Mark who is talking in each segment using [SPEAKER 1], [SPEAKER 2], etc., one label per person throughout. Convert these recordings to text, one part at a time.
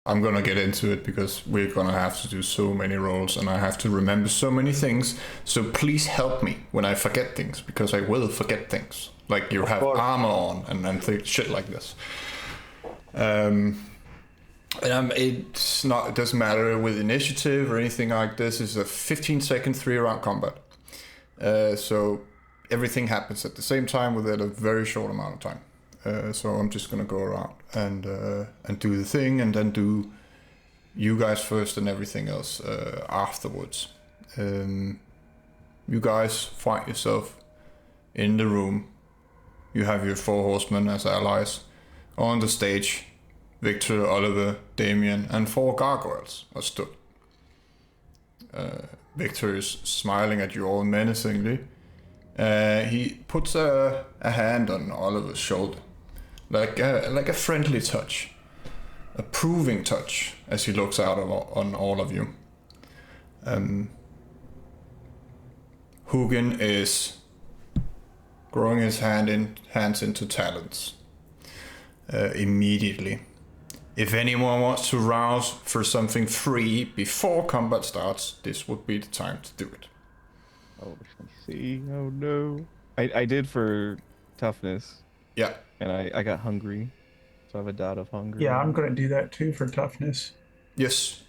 [SPEAKER 1] I'm gonna get into it because we're gonna have to do so many roles and I have to remember so many things. So please help me when I forget things, because I will forget things. Like you have armor on and shit like this. It doesn't matter with initiative or anything like this. It's a 15-second 3-round combat. So everything happens at the same time within a very short amount of time. So I'm just gonna go around and do the thing, and then do you guys first and everything else afterwards. You guys find yourself in the room. You have your 4 horsemen as allies on the stage. Victor, Oliver, Damien, and 4 gargoyles are stood. Victor is smiling at you all menacingly. He puts a hand on Oliver's shoulder. Like a friendly touch, a proving touch, as he looks out on all of you. Hugin is growing his hands into talons immediately. If anyone wants to rouse for something free before combat starts, this would be the time to do it.
[SPEAKER 2] Oh, let's see. Oh no. I did for toughness.
[SPEAKER 1] Yeah.
[SPEAKER 2] And I got hungry. So I have a dot of hunger.
[SPEAKER 3] Yeah, I'm going to do that too for toughness.
[SPEAKER 1] Yes.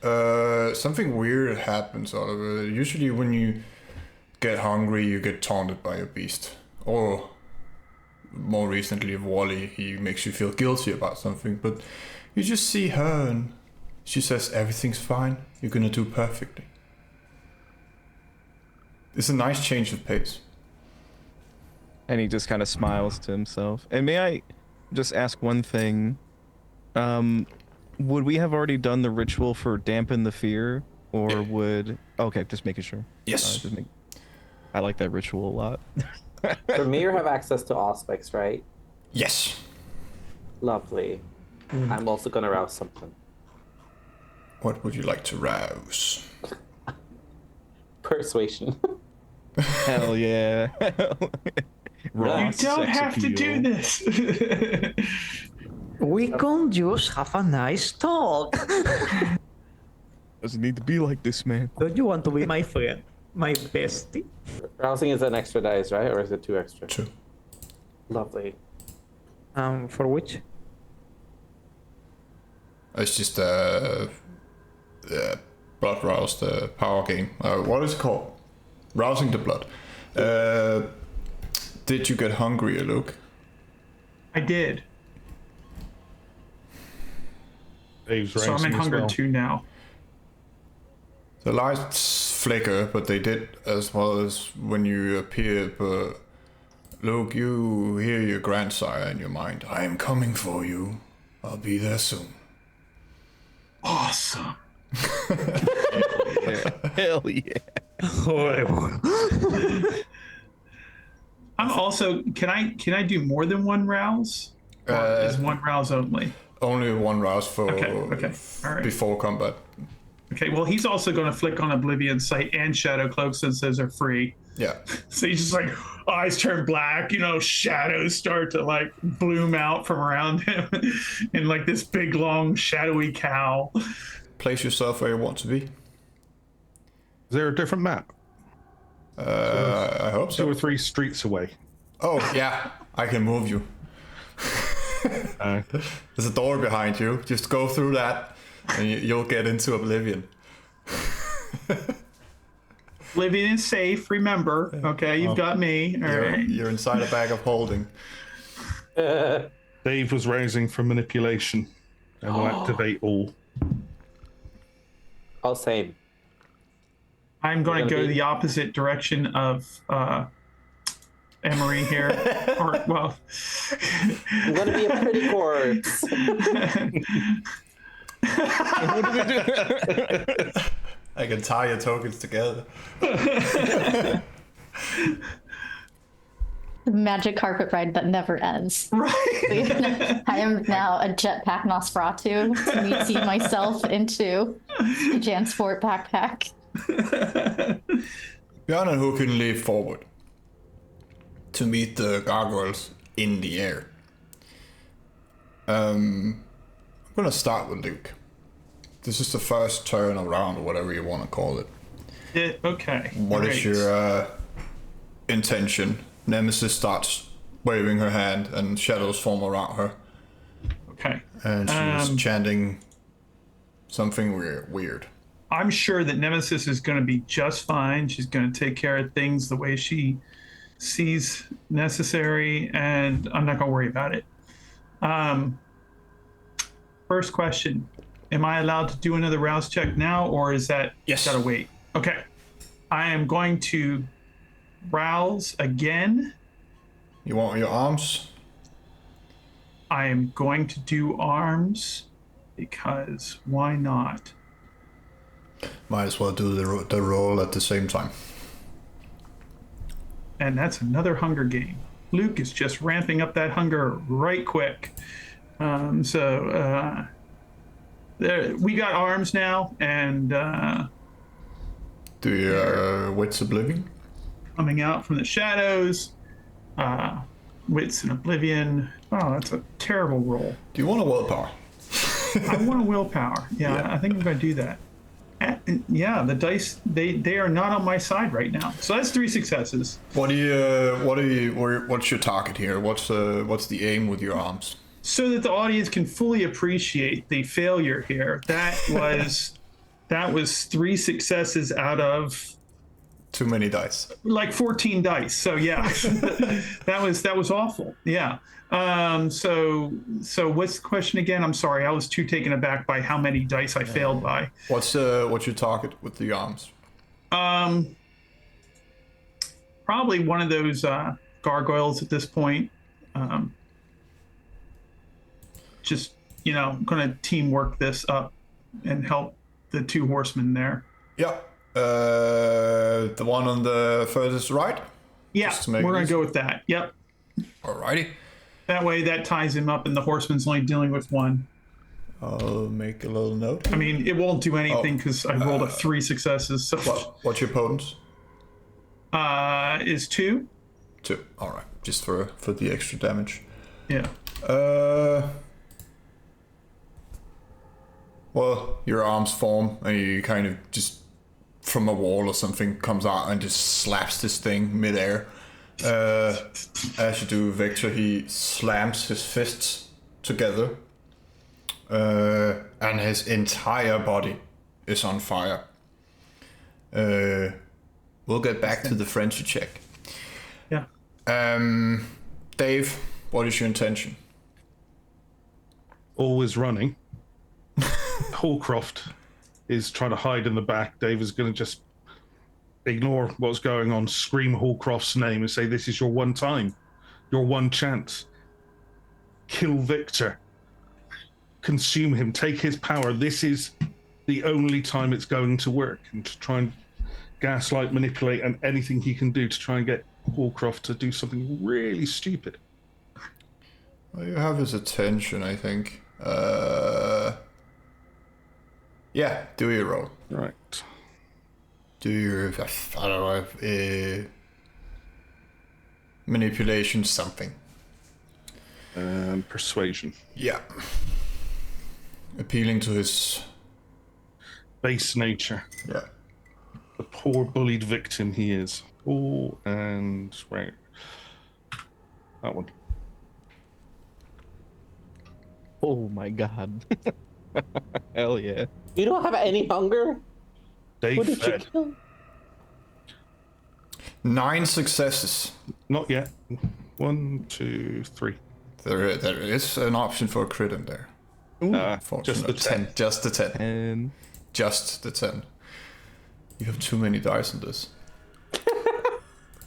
[SPEAKER 1] Something weird happens, Oliver. Usually when you get hungry, you get taunted by a beast. Or more recently, Wally, he makes you feel guilty about something. But you just see her and she says, everything's fine. You're going to do perfectly. It's a nice change of pace.
[SPEAKER 2] And he just kind of smiles to himself. And may I just ask one thing? Would we have already done the ritual for dampen the fear? Or would... Okay, just making sure.
[SPEAKER 1] Yes.
[SPEAKER 2] I like that ritual a lot.
[SPEAKER 4] So Mir have access to Auspex, right?
[SPEAKER 1] Yes.
[SPEAKER 4] Lovely. I'm also going to rouse something.
[SPEAKER 1] What would you like to rouse?
[SPEAKER 4] Persuasion.
[SPEAKER 2] Hell yeah.
[SPEAKER 3] You don't have to do this.
[SPEAKER 5] We can just have a nice talk.
[SPEAKER 2] Doesn't need to be like this, man.
[SPEAKER 5] Don't you want to be my friend? My bestie?
[SPEAKER 4] Rousing is an extra dice, right? Or is it 2 extra?
[SPEAKER 1] 2.
[SPEAKER 4] Lovely.
[SPEAKER 5] For which?
[SPEAKER 1] It's just blood rouse, the power game. What is it called? Rousing the blood. Did you get hungry, Luke?
[SPEAKER 3] I did.
[SPEAKER 6] Dave's
[SPEAKER 3] So I'm in hunger 2 now.
[SPEAKER 1] The lights flicker, but they did as well as when you appeared. But Luke, you hear your grandsire in your mind. I am coming for you. I'll be there soon.
[SPEAKER 3] Awesome.
[SPEAKER 2] Hell yeah.
[SPEAKER 5] Horrible.
[SPEAKER 3] I'm also. Can I do more than 1 rouse? Or is 1 rouse only?
[SPEAKER 1] Only 1 rouse for
[SPEAKER 3] Okay. All right.
[SPEAKER 1] before combat.
[SPEAKER 3] Okay. Well, he's also going to flick on Oblivion Sight and Shadow Cloak since those are free.
[SPEAKER 1] Yeah.
[SPEAKER 3] So he's just like, eyes turn black, shadows start to like bloom out from around him and like this big long shadowy cow.
[SPEAKER 1] Place yourself where you want to be.
[SPEAKER 6] Is there a different map?
[SPEAKER 1] I hope
[SPEAKER 6] 2
[SPEAKER 1] so.
[SPEAKER 6] or 3 streets away.
[SPEAKER 1] Oh, yeah. I can move you. There's a door behind you. Just go through that and you'll get into Oblivion.
[SPEAKER 3] Oblivion is safe, remember. Okay, you've got me. All right.
[SPEAKER 1] You're inside a bag of holding.
[SPEAKER 6] Dave was raising for manipulation and will activate all.
[SPEAKER 4] All same.
[SPEAKER 3] I'm going to
[SPEAKER 4] You're
[SPEAKER 3] go
[SPEAKER 4] gonna
[SPEAKER 3] the opposite direction of Emery here. Or, well,
[SPEAKER 4] I'm going to be a pretty corpse.
[SPEAKER 1] I can tie your tokens together.
[SPEAKER 7] The magic carpet ride that never ends.
[SPEAKER 3] right.
[SPEAKER 7] I am now a jetpack Nosferatu to see myself into a Jansport backpack.
[SPEAKER 1] Björn and Håkon leap forward to meet the gargoyles in the air. I'm gonna start with Luke. This is the first turn around, or whatever you want to call it.
[SPEAKER 3] Okay.
[SPEAKER 1] What is your intention? Nemesis starts waving her hand, and shadows form around her.
[SPEAKER 3] Okay.
[SPEAKER 1] And she's chanting something weird.
[SPEAKER 3] I'm sure that Nemesis is going to be just fine. She's going to take care of things the way she sees necessary, and I'm not going to worry about it. First question. Am I allowed to do another rouse check now, or is that
[SPEAKER 1] Yes.
[SPEAKER 3] gotta wait? Okay. I am going to rouse again.
[SPEAKER 1] You want your arms?
[SPEAKER 3] I am going to do arms because why not?
[SPEAKER 1] Might as well do the roll at the same time.
[SPEAKER 3] And that's another hunger game. Luke is just ramping up that hunger right quick. There, we got arms now, and
[SPEAKER 1] Do your Wits Oblivion?
[SPEAKER 3] coming out from the shadows. Wits and Oblivion. Oh, that's a terrible roll.
[SPEAKER 1] Do you want a willpower?
[SPEAKER 3] I want a willpower. Yeah, I think I'm going to do that. Yeah, the dice, they are not on my side right now. So that's 3 successes.
[SPEAKER 1] What's your target here? What's the aim with your arms?
[SPEAKER 3] So that the audience can fully appreciate the failure here. That was 3 successes out of
[SPEAKER 1] Too many dice.
[SPEAKER 3] like 14 dice. So yeah, that was awful. Yeah. So what's the question again? I'm sorry, I was too taken aback by how many dice I failed by.
[SPEAKER 1] What's your target with the arms?
[SPEAKER 3] Probably one of those gargoyles at this point. Just gonna teamwork this up and help the 2 horsemen there.
[SPEAKER 1] Yep. The one on the furthest right?
[SPEAKER 3] Yeah,
[SPEAKER 1] Just to make
[SPEAKER 3] we're
[SPEAKER 1] it
[SPEAKER 3] gonna
[SPEAKER 1] easy.
[SPEAKER 3] go with that. Yep.
[SPEAKER 1] Alrighty.
[SPEAKER 3] That way, that ties him up, and the horseman's only dealing with 1.
[SPEAKER 1] I'll make a little note.
[SPEAKER 3] I mean, it won't do anything because I rolled 3 successes. So
[SPEAKER 1] What's your potence?
[SPEAKER 3] is 2.
[SPEAKER 1] 2. Alright. Just for the extra damage.
[SPEAKER 3] Yeah.
[SPEAKER 1] Well, your arms form, and you kind of just from a wall or something comes out and just slaps this thing midair. As you do, Victor, he slams his fists together, and his entire body is on fire. We'll get back to the frenzy check.
[SPEAKER 3] Yeah.
[SPEAKER 1] Dave, what is your intention?
[SPEAKER 6] Always running. Hallcroft is trying to hide in the back. Dave is going to just ignore what's going on, scream Hallcroft's name and say, this is your one time, your one chance. Kill Victor. Consume him. Take his power. This is the only time it's going to work. And to try and gaslight, manipulate, and anything he can do to try and get Hallcroft to do something really stupid.
[SPEAKER 1] Well, you have his attention, I think. Yeah, do your roll.
[SPEAKER 6] Right.
[SPEAKER 1] Do your, I don't know, manipulation something.
[SPEAKER 6] Persuasion.
[SPEAKER 1] Yeah. Appealing to his...
[SPEAKER 6] Base nature.
[SPEAKER 1] Yeah.
[SPEAKER 6] The poor bullied victim he is. Oh, and right. That one.
[SPEAKER 2] Oh my god. Hell yeah.
[SPEAKER 4] You don't have any hunger?
[SPEAKER 6] Dave
[SPEAKER 4] Who did you
[SPEAKER 6] fed.
[SPEAKER 4] kill?
[SPEAKER 1] 9 successes.
[SPEAKER 6] Not yet. 1, 2, 3.
[SPEAKER 1] There is an option for a crit in there.
[SPEAKER 6] Just the 10.
[SPEAKER 1] Just the 10.
[SPEAKER 2] And
[SPEAKER 1] Just the 10. You have too many dice in this.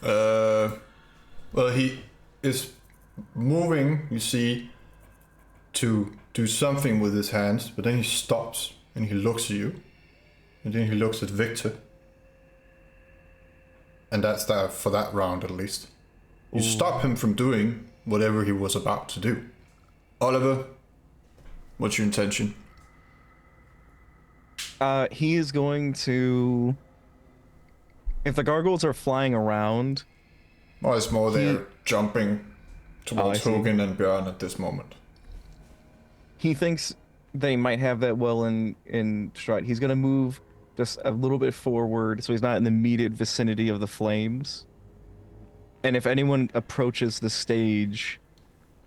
[SPEAKER 1] Well, he is moving, you see, to do something with his hands, but then he stops and he looks at you, and then he looks at Victor, and that's that for that round at least. You stop him from doing whatever he was about to do. Oliver, what's your intention?
[SPEAKER 2] he is going to... If the gargoyles are flying around...
[SPEAKER 1] Well, it's more they're jumping towards
[SPEAKER 2] I see.
[SPEAKER 1] Hogan and Björn at this moment.
[SPEAKER 2] He thinks they might have that well in stride. He's gonna move just a little bit forward, so he's not in the immediate vicinity of the flames. And if anyone approaches the stage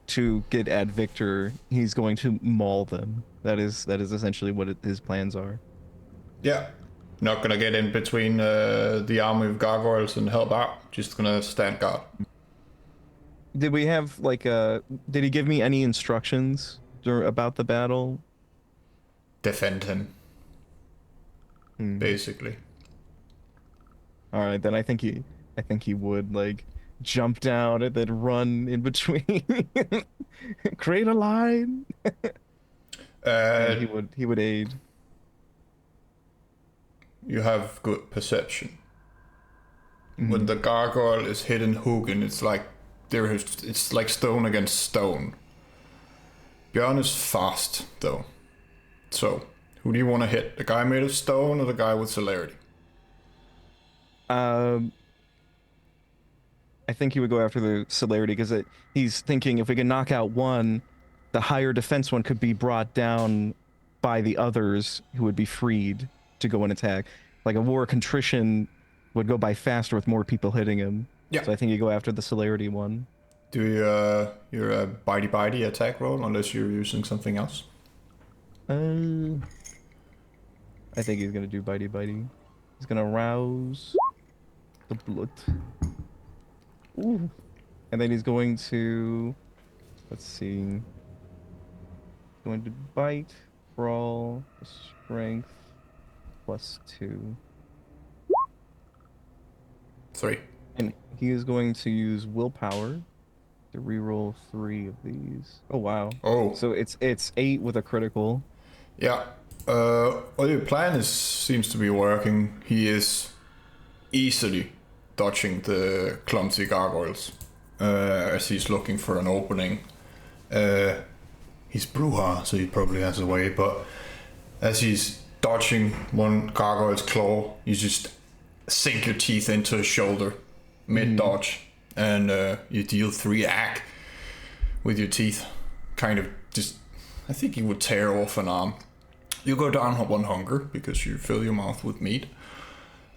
[SPEAKER 2] to get at Victor, he's going to maul them. That is essentially what his plans are.
[SPEAKER 1] Yeah. Not gonna get in between the army of gargoyles and help out. Just gonna stand guard.
[SPEAKER 2] Did we have like did he give me any instructions about the battle?
[SPEAKER 1] Defend him. Basically.
[SPEAKER 2] All right, then I think he would like jump down and then run in between, create a line. And he would aid.
[SPEAKER 1] You have good perception. When the gargoyle is hitting Hugin, it's like it's like stone against stone. Björn is fast though. So, who do you want to hit? The guy made of stone or the guy with celerity?
[SPEAKER 2] I think he would go after the celerity because he's thinking if we can knock out one, the higher defense one could be brought down by the others who would be freed to go and attack. Like a war contrition would go by faster with more people hitting him.
[SPEAKER 1] Yeah.
[SPEAKER 2] So I think you go after the celerity one.
[SPEAKER 1] Do your bitey attack roll unless you're using something else?
[SPEAKER 2] I think he's gonna do bitey. He's gonna rouse the blood. Ooh. And then he's going to, let's see, going to bite, brawl, strength, +2.
[SPEAKER 1] 3.
[SPEAKER 2] And he is going to use willpower to reroll 3 of these. Oh wow.
[SPEAKER 1] Oh.
[SPEAKER 2] So it's 8 with a critical.
[SPEAKER 1] Yeah. Well, your plan seems to be working. He is easily dodging the clumsy gargoyles as he's looking for an opening. He's Bruja, so he probably has a way, but as he's dodging one gargoyle's claw, you just sink your teeth into his shoulder mid-dodge, and you deal 3 ack with your teeth. Kind of just, I think you would tear off an arm. You go down 1 hunger because you fill your mouth with meat.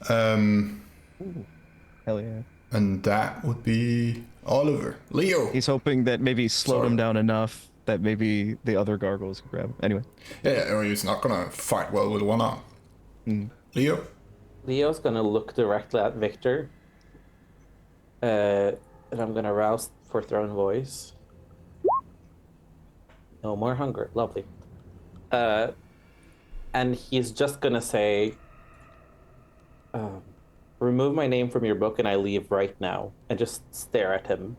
[SPEAKER 2] Ooh, hell yeah.
[SPEAKER 1] And that would be Oliver. Leo.
[SPEAKER 2] He's hoping that maybe slowed him down enough that maybe the other gargoyles can grab him. Anyway.
[SPEAKER 1] Yeah, he's not gonna fight well with 1 arm. Leo?
[SPEAKER 4] Leo's gonna look directly at Victor. And I'm gonna rouse for throne voice. No more hunger. Lovely. And he's just gonna say, remove my name from your book and I leave right now. And just stare at him.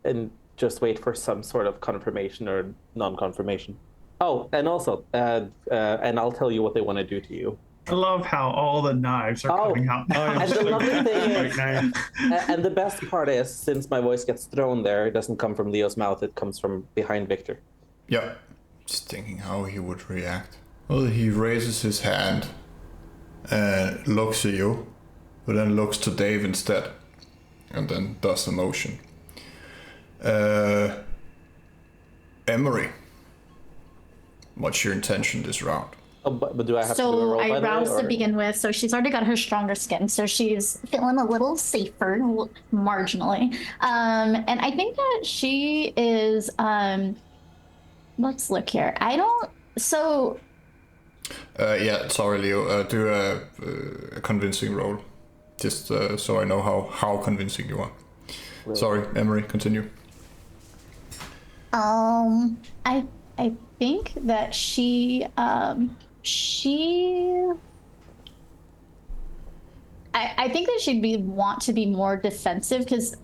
[SPEAKER 4] And just wait for some sort of confirmation or non-confirmation. Oh, and also, and I'll tell you what they want to do to you.
[SPEAKER 3] I love how all the knives are coming out now.
[SPEAKER 4] And the lovely thing is,
[SPEAKER 3] Right now.
[SPEAKER 4] and the best part is, since my voice gets thrown there, it doesn't come from Leo's mouth, it comes from behind Victor.
[SPEAKER 1] Yeah. Just thinking how he would react. Well, he raises his hand and looks at you, but then looks to Dave instead, and then does the motion. Emery, what's your intention this round?
[SPEAKER 4] Oh, but do I have to do a
[SPEAKER 7] So
[SPEAKER 4] roll by
[SPEAKER 7] I
[SPEAKER 4] the way,
[SPEAKER 7] roused
[SPEAKER 4] or-
[SPEAKER 7] to begin with, so she's already got her stronger skin, so she's feeling a little safer, marginally. And I think that she is. Let's look here. I don't. So.
[SPEAKER 1] Yeah, sorry, Leo. Do a convincing roll, just so I know how convincing you are.
[SPEAKER 4] Really?
[SPEAKER 1] Sorry, Emery. Continue.
[SPEAKER 7] I think that she I think that she'd want to be more defensive because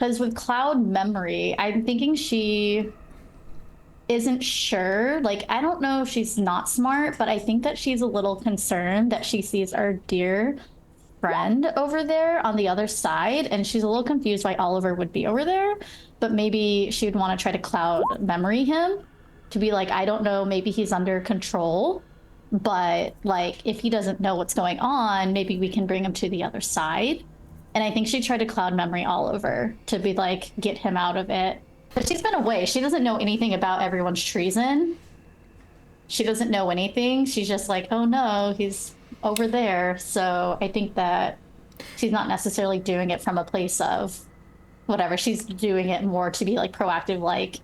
[SPEAKER 7] with cloud memory, I'm thinking she isn't sure. Like, I don't know if she's not smart, but I think that she's a little concerned that she sees our dear friend over there on the other side, and she's a little confused why Oliver would be over there, but maybe she would want to try to cloud memory him to be like, I don't know, maybe he's under control, but like if he doesn't know what's going on, maybe we can bring him to the other side. And I think she tried to cloud memory Oliver to be like, get him out of it, But she's been away. She doesn't know anything about everyone's treason. She doesn't know anything. She's just like, oh no, he's over there. So I think that she's not necessarily doing it from a place of whatever. She's doing it more to be like proactive, like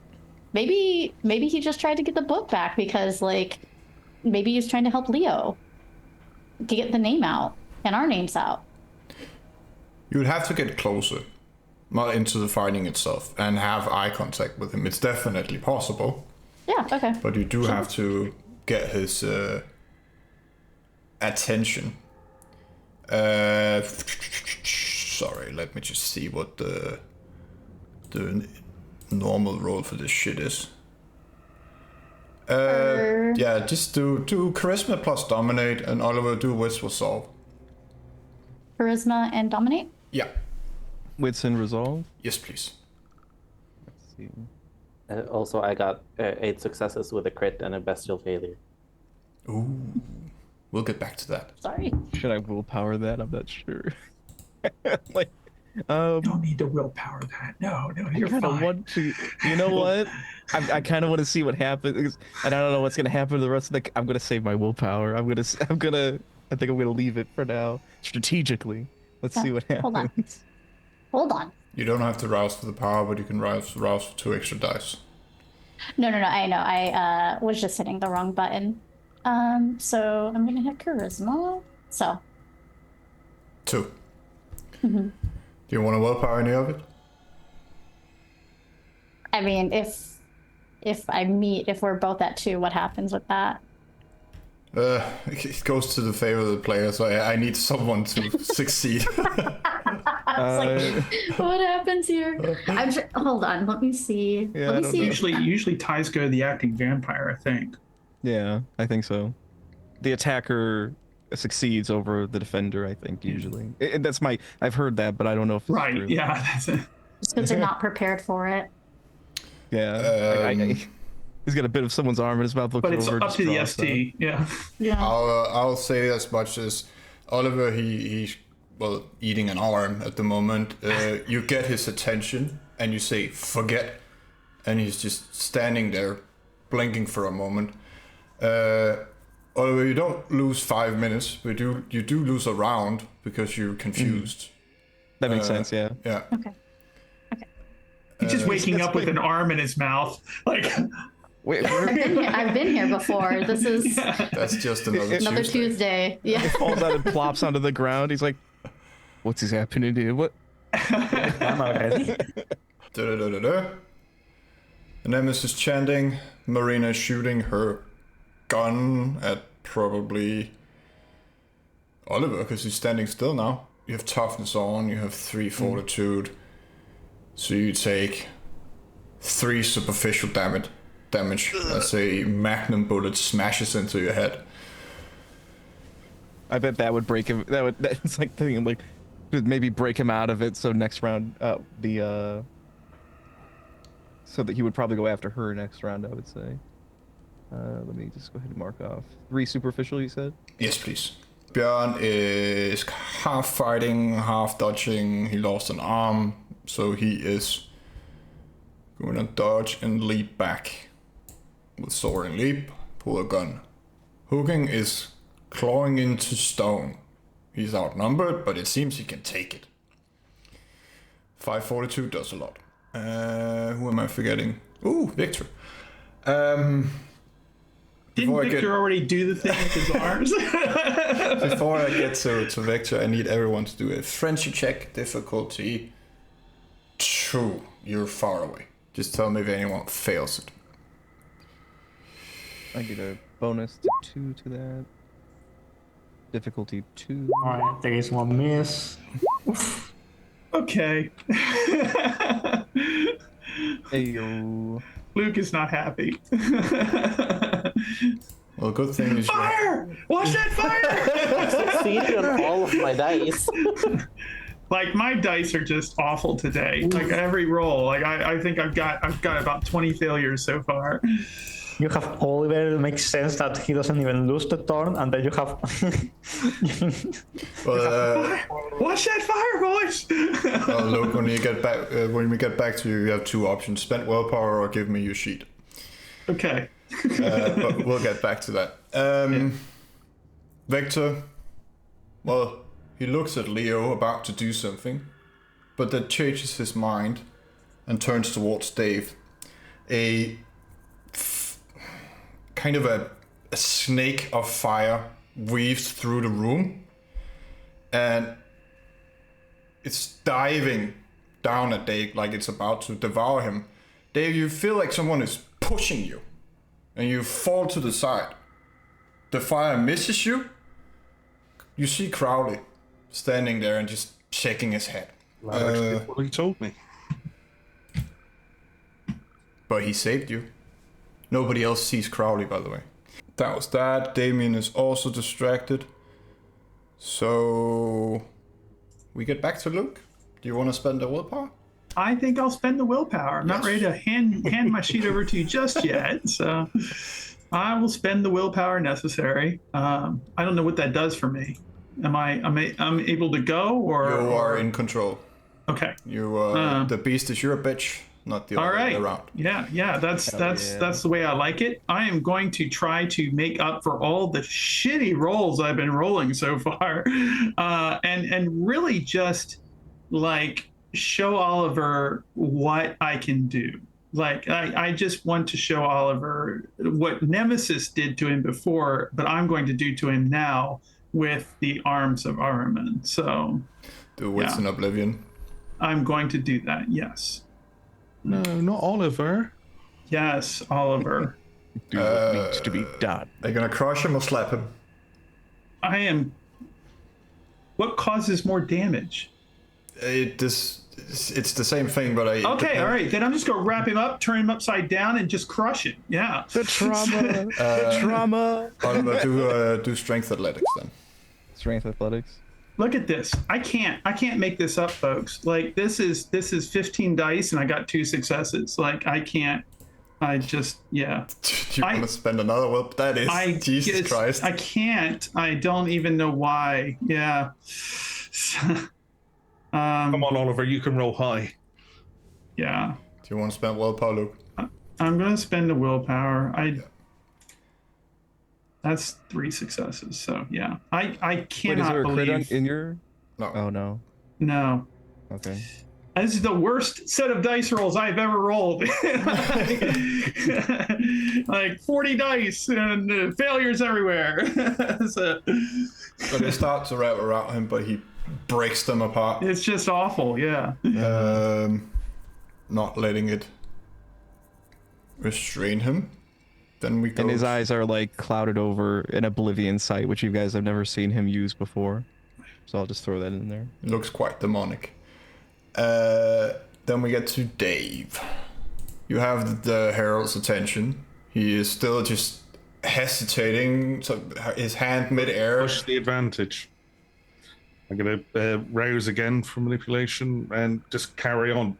[SPEAKER 7] maybe he just tried to get the book back because like maybe he's trying to help Leo get the name out and our names out.
[SPEAKER 1] You would have to get closer, not into the fighting itself, and have eye contact with him. It's definitely possible.
[SPEAKER 7] Yeah, okay.
[SPEAKER 1] But you do have to get his attention. Sorry, let me just see what the normal roll for this shit is. Yeah, just do charisma plus dominate, and Oliver do wits will solve.
[SPEAKER 7] Charisma and dominate?
[SPEAKER 1] Yeah.
[SPEAKER 2] Wits and resolve.
[SPEAKER 1] Yes, please.
[SPEAKER 2] Let's see.
[SPEAKER 4] Also, I got 8 successes with a crit and a bestial failure.
[SPEAKER 1] Ooh. We'll get back to that.
[SPEAKER 7] Sorry.
[SPEAKER 2] Should I willpower that? I'm not sure. Like,
[SPEAKER 3] You don't need to willpower that. No, you're
[SPEAKER 2] I kind of
[SPEAKER 3] fine.
[SPEAKER 2] want to. You know what? I kind of want to see what happens, and I don't know what's gonna happen to the rest of the. I'm gonna save my willpower. I think I'm gonna leave it for now strategically. Let's see what happens.
[SPEAKER 7] Hold on.
[SPEAKER 1] You don't have to rouse for the power, but you can rouse for 2 extra dice.
[SPEAKER 7] No. I know. I was just hitting the wrong button. So I'm gonna hit charisma. So.
[SPEAKER 1] 2. Do you want to willpower any of it?
[SPEAKER 7] I mean, if we're both at 2, what happens with that?
[SPEAKER 1] It goes to the favor of the player, so I need someone to succeed.
[SPEAKER 7] What happens here? Hold on, let me see.
[SPEAKER 2] Yeah,
[SPEAKER 7] let me see.
[SPEAKER 3] Usually ties go to the acting vampire, I think.
[SPEAKER 2] Yeah, I think so. The attacker succeeds over the defender, I think, usually. That's my. I've heard that, but I don't know if it's
[SPEAKER 3] Right,
[SPEAKER 2] true.
[SPEAKER 3] yeah, that's it.
[SPEAKER 7] Just because they're not prepared for it.
[SPEAKER 2] Yeah. He's got a bit of someone's arm in his mouth.
[SPEAKER 3] But it's
[SPEAKER 2] over,
[SPEAKER 3] up
[SPEAKER 2] just
[SPEAKER 3] to the
[SPEAKER 2] draws
[SPEAKER 3] ST, yeah.
[SPEAKER 7] Yeah.
[SPEAKER 1] I'll say as much as Oliver, he's well eating an arm at the moment. You get his attention and you say forget, and he's just standing there, blinking for a moment. Oliver, you don't lose 5 minutes, but you do lose a round because you're confused.
[SPEAKER 2] That makes sense. Yeah.
[SPEAKER 1] Yeah.
[SPEAKER 7] Okay.
[SPEAKER 3] He's just waking up with an arm in his mouth, like.
[SPEAKER 2] Wait,
[SPEAKER 7] I've been here before. This is
[SPEAKER 1] That's just another
[SPEAKER 7] Tuesday. Yeah.
[SPEAKER 2] falls out and plops onto the ground. He's like, "What's happening here? What?"
[SPEAKER 5] I'm already.
[SPEAKER 1] Da-da-da-da-da. And Nemesis chanting. Marina shooting her gun at probably Oliver because he's standing still now. You have toughness on. You have 3 fortitude. So you take 3 superficial damage as a magnum bullet smashes into your head.
[SPEAKER 2] I bet that would break him. That's like thinking like maybe break him out of it. So next round, so that he would probably go after her next round. I would say. Let me just go ahead and mark off 3 superficial. You said.
[SPEAKER 1] Yes, please. Björn is half fighting, half dodging. He lost an arm, so he is going to dodge and leap back. With soaring leap, pull a gun. Hooking is clawing into stone. He's outnumbered, but it seems he can take it. 5 fortitude does a lot. Who am I forgetting? Ooh, Victor.
[SPEAKER 3] Didn't Victor already do the thing with his arms?
[SPEAKER 1] Before I get to Victor, I need everyone to do a friendship check. Difficulty 2. You're far away. Just tell me if anyone fails it.
[SPEAKER 2] I get a bonus to 2 to that. Difficulty 2.
[SPEAKER 5] Alright, there is 1 miss.
[SPEAKER 3] Okay.
[SPEAKER 2] Ayo.
[SPEAKER 3] Luke is not happy.
[SPEAKER 1] Well, good thing is
[SPEAKER 3] Fire! Watch that fire!
[SPEAKER 4] Succeeded on all of my dice.
[SPEAKER 3] Like my dice are just awful today. Like every roll, like I think I've got about 20 failures so far.
[SPEAKER 5] You have Oliver. It makes sense that he doesn't even lose the turn, and then you have.
[SPEAKER 1] Well,
[SPEAKER 3] Watch that fire, boys!
[SPEAKER 1] look, when we get back to you, you have two options: spend willpower or give me your sheet.
[SPEAKER 3] Okay.
[SPEAKER 1] But we'll get back to that. Vector, well, he looks at Leo about to do something, but then changes his mind and turns towards Dave. Kind of a snake of fire weaves through the room, and it's diving down at Dave like it's about to devour him. Dave, you feel like someone is pushing you, and you fall to the side. The fire misses you. You see Crowley standing there and just shaking his head.
[SPEAKER 6] What he told me.
[SPEAKER 1] But he saved you. Nobody else sees Crowley, by the way. That was that. Damien is also distracted. So we get back to Luke. Do you want to spend the willpower?
[SPEAKER 3] I think I'll spend the willpower. I'm not
[SPEAKER 1] Yes.
[SPEAKER 3] ready to hand my sheet over to you just yet. So I will spend the willpower necessary. I don't know what that does for me. I'm able to go or
[SPEAKER 1] You are in control.
[SPEAKER 3] Okay.
[SPEAKER 1] The beast is your bitch, not the
[SPEAKER 3] All
[SPEAKER 1] other way
[SPEAKER 3] right.
[SPEAKER 1] around.
[SPEAKER 3] Yeah. That's the way I like it. I am going to try to make up for all the shitty rolls I've been rolling so far, and really just like show Oliver what I can do. Like I just want to show Oliver what Nemesis did to him before, but I'm going to do to him now with the arms of Ahriman. So
[SPEAKER 1] Do wits in Oblivion.
[SPEAKER 3] I'm going to do that. Yes.
[SPEAKER 6] No, not Oliver.
[SPEAKER 3] Yes, Oliver.
[SPEAKER 2] Do what needs to be done.
[SPEAKER 1] Are you gonna crush him or slap him?
[SPEAKER 3] I am. What causes more damage?
[SPEAKER 1] It's the same thing, but I.
[SPEAKER 3] Okay, all right. Then I'm just gonna wrap him up, turn him upside down, and just crush him. Yeah.
[SPEAKER 2] The trauma. The trauma.
[SPEAKER 1] Oliver, do strength athletics then.
[SPEAKER 2] Strength athletics.
[SPEAKER 3] Look at this. I can't make this up, folks. Like this is 15 dice, and I got 2 successes. Like I can't. I just
[SPEAKER 1] Do you want to spend another will? That is Jesus Christ.
[SPEAKER 3] I can't. I don't even know why. Yeah.
[SPEAKER 6] Come on, Oliver, you can roll high.
[SPEAKER 3] Yeah.
[SPEAKER 1] Do you want to spend willpower, Luke?
[SPEAKER 3] I'm gonna spend the willpower. That's 3 successes. So yeah, I
[SPEAKER 2] Wait, is
[SPEAKER 3] cannot
[SPEAKER 2] there a crit
[SPEAKER 3] believe.
[SPEAKER 2] in your?
[SPEAKER 1] No.
[SPEAKER 2] Oh no.
[SPEAKER 3] No,
[SPEAKER 2] Okay.
[SPEAKER 3] this is the worst set of dice rolls I've ever rolled. Like 40 dice and failures everywhere. So,
[SPEAKER 1] So they start to wrap around him, but he breaks them apart.
[SPEAKER 3] it's just awful. Yeah.
[SPEAKER 1] Not letting it restrain him. Then we go.
[SPEAKER 2] And his eyes are like clouded over an oblivion sight, which you guys have never seen him use before. So I'll just throw that in there.
[SPEAKER 1] It looks quite demonic. Then we get to Dave. You have the Herald's attention. He is still just hesitating, so his hand mid-air.
[SPEAKER 6] Push the advantage. I'm going to rouse again from manipulation and just carry on.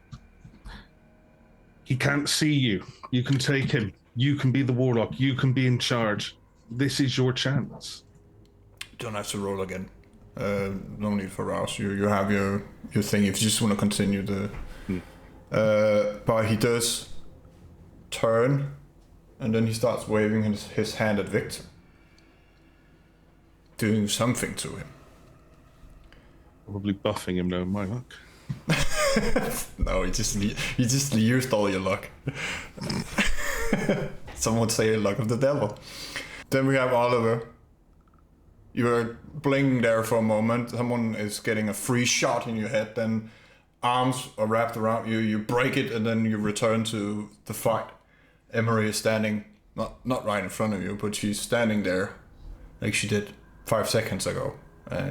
[SPEAKER 6] He can't see you. You can take him. You can be the Warlock. You can be in charge. This is your chance.
[SPEAKER 1] Don't have to roll again. No need for rouse. You have your thing if you just want to continue the. But he does turn, and then he starts waving his hand at Victor, doing something to him.
[SPEAKER 6] Probably buffing him now, my luck.
[SPEAKER 1] No, he just used all your luck. Some would say luck of the devil. Then we have Oliver. You are blinking there for a moment. Someone is getting a free shot in your head. Then arms are wrapped around you. You break it, and then you return to the fight. Emery is standing, not right in front of you, but she's standing there, like she did 5 seconds ago.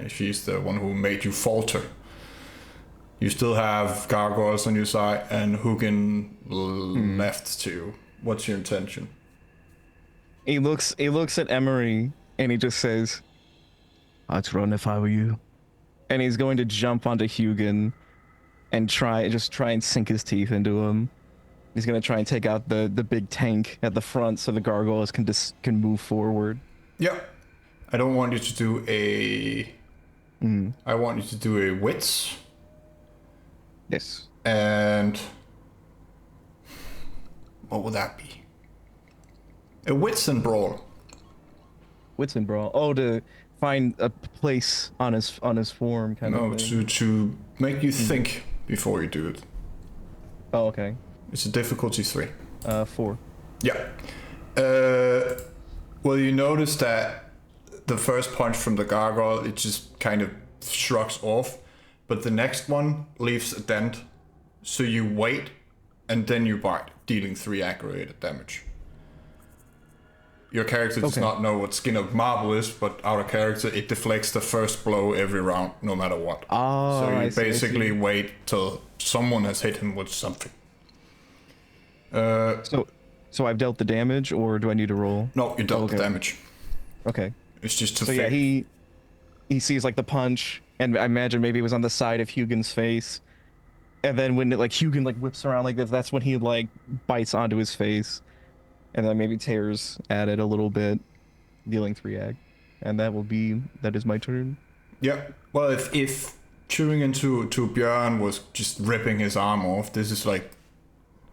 [SPEAKER 1] She's the one who made you falter. You still have gargoyles on your side and Hugin left to you. What's your intention?
[SPEAKER 2] He looks at Emery and he just says, "I'd run if I were you." And he's going to jump onto Hugin and try and sink his teeth into him. He's gonna try and take out the big tank at the front so the gargoyles can move forward.
[SPEAKER 1] Yeah. I don't want you to do a... I want you to do a wits.
[SPEAKER 2] Yes.
[SPEAKER 1] And... what would that be? A wits and brawl.
[SPEAKER 2] Wits and brawl. Oh, to find a place on his form, kind
[SPEAKER 1] No,
[SPEAKER 2] of thing.
[SPEAKER 1] to make you think before you do it.
[SPEAKER 2] Oh, okay.
[SPEAKER 1] It's a difficulty 3.
[SPEAKER 2] 4.
[SPEAKER 1] Yeah. Well, you notice that the first punch from the gargoyle, it just kind of shrugs off, but the next one leaves a dent. So you wait, and then you bite, dealing 3 aggravated damage. Your character does not know what Skin of Marble is, but our character, it deflects the first blow every round, no matter what.
[SPEAKER 2] Oh,
[SPEAKER 1] so you
[SPEAKER 2] I see.
[SPEAKER 1] basically wait till someone has hit him with something.
[SPEAKER 2] So I've dealt the damage, or do I need to roll?
[SPEAKER 1] No, you dealt the damage.
[SPEAKER 2] Okay.
[SPEAKER 1] It's just to
[SPEAKER 2] So yeah, he sees like the punch, and I imagine maybe it was on the side of Hugin's face, and then when Hugin whips around like this, that's when he bites onto his face, and then maybe tears at it a little bit, dealing 3 ag, and that is my turn.
[SPEAKER 1] Yeah. Well, if chewing into Björn was just ripping his arm off, this is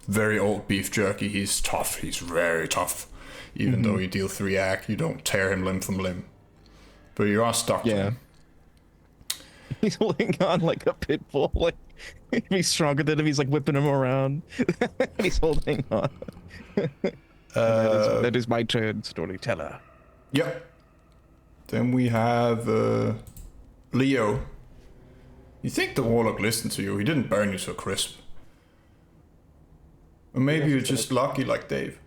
[SPEAKER 1] very old beef jerky. He's tough. He's very tough. Even though you deal 3 ag, you don't tear him limb from limb. But you are stuck to him.
[SPEAKER 2] He's holding on like a pit bull. He's stronger than him. He's whipping him around. He's holding on. That is my turn, storyteller.
[SPEAKER 1] Yep. Then we have Leo. You think the Warlock listened to you. He didn't burn you so crisp. Or maybe you're just lucky like Dave.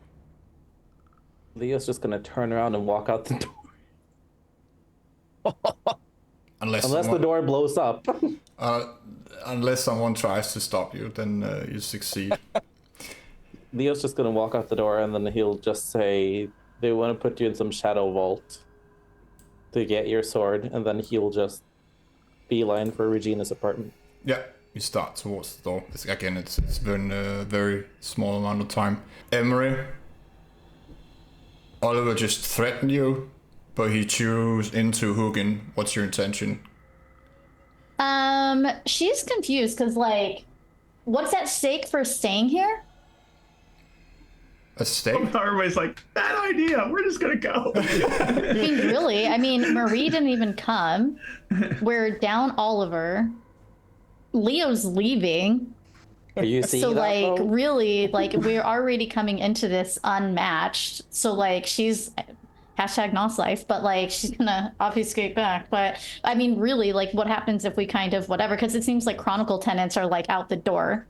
[SPEAKER 4] Leo's just gonna turn around and walk out the door. Unless the door blows up.
[SPEAKER 1] Unless someone tries to stop you, then you succeed.
[SPEAKER 4] Leo's just gonna walk out the door, and then he'll just say, they want to put you in some shadow vault to get your sword, and then he'll just beeline for Regina's apartment.
[SPEAKER 1] Yeah, you start towards the door. It's been a very small amount of time. Emery, Oliver just threatened you, but he chews into Hugin. What's your intention?
[SPEAKER 7] She's confused because what's at stake for staying here?
[SPEAKER 1] A stake?
[SPEAKER 3] Everybody's like, bad idea. We're just gonna go.
[SPEAKER 7] I mean, really? I mean, Marie didn't even come. We're down Oliver. Leo's leaving.
[SPEAKER 4] Are you seeing
[SPEAKER 7] so
[SPEAKER 4] that, though?
[SPEAKER 7] really, we're already coming into this unmatched. So she's hashtag Nos life, but she's gonna obfuscate back. But I mean, really, what happens if we kind of whatever? Because it seems like Chronicle tenants are out the door.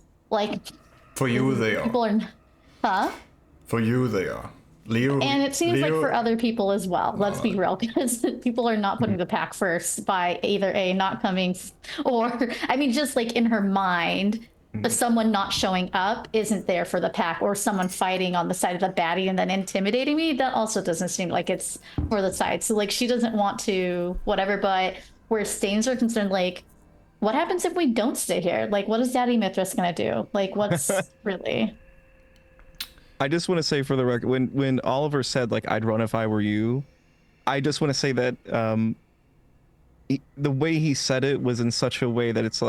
[SPEAKER 1] For you, they are.
[SPEAKER 7] People are, huh?
[SPEAKER 1] For you, they are. Leo.
[SPEAKER 7] And it seems like for other people as well. Let's be real, because people are not putting the pack first by either A, not coming, or I mean, just in her mind. But someone not showing up isn't there for the pack, or someone fighting on the side of the baddie and then intimidating me. That also doesn't seem like it's for the side. So she doesn't want to whatever. But where Stains are concerned, what happens if we don't stay here? What is Daddy Mithras gonna do? What's really?
[SPEAKER 2] I just want to say for the record, when Oliver said I'd run if I were you, I just want to say that the way he said it was in such a way that it's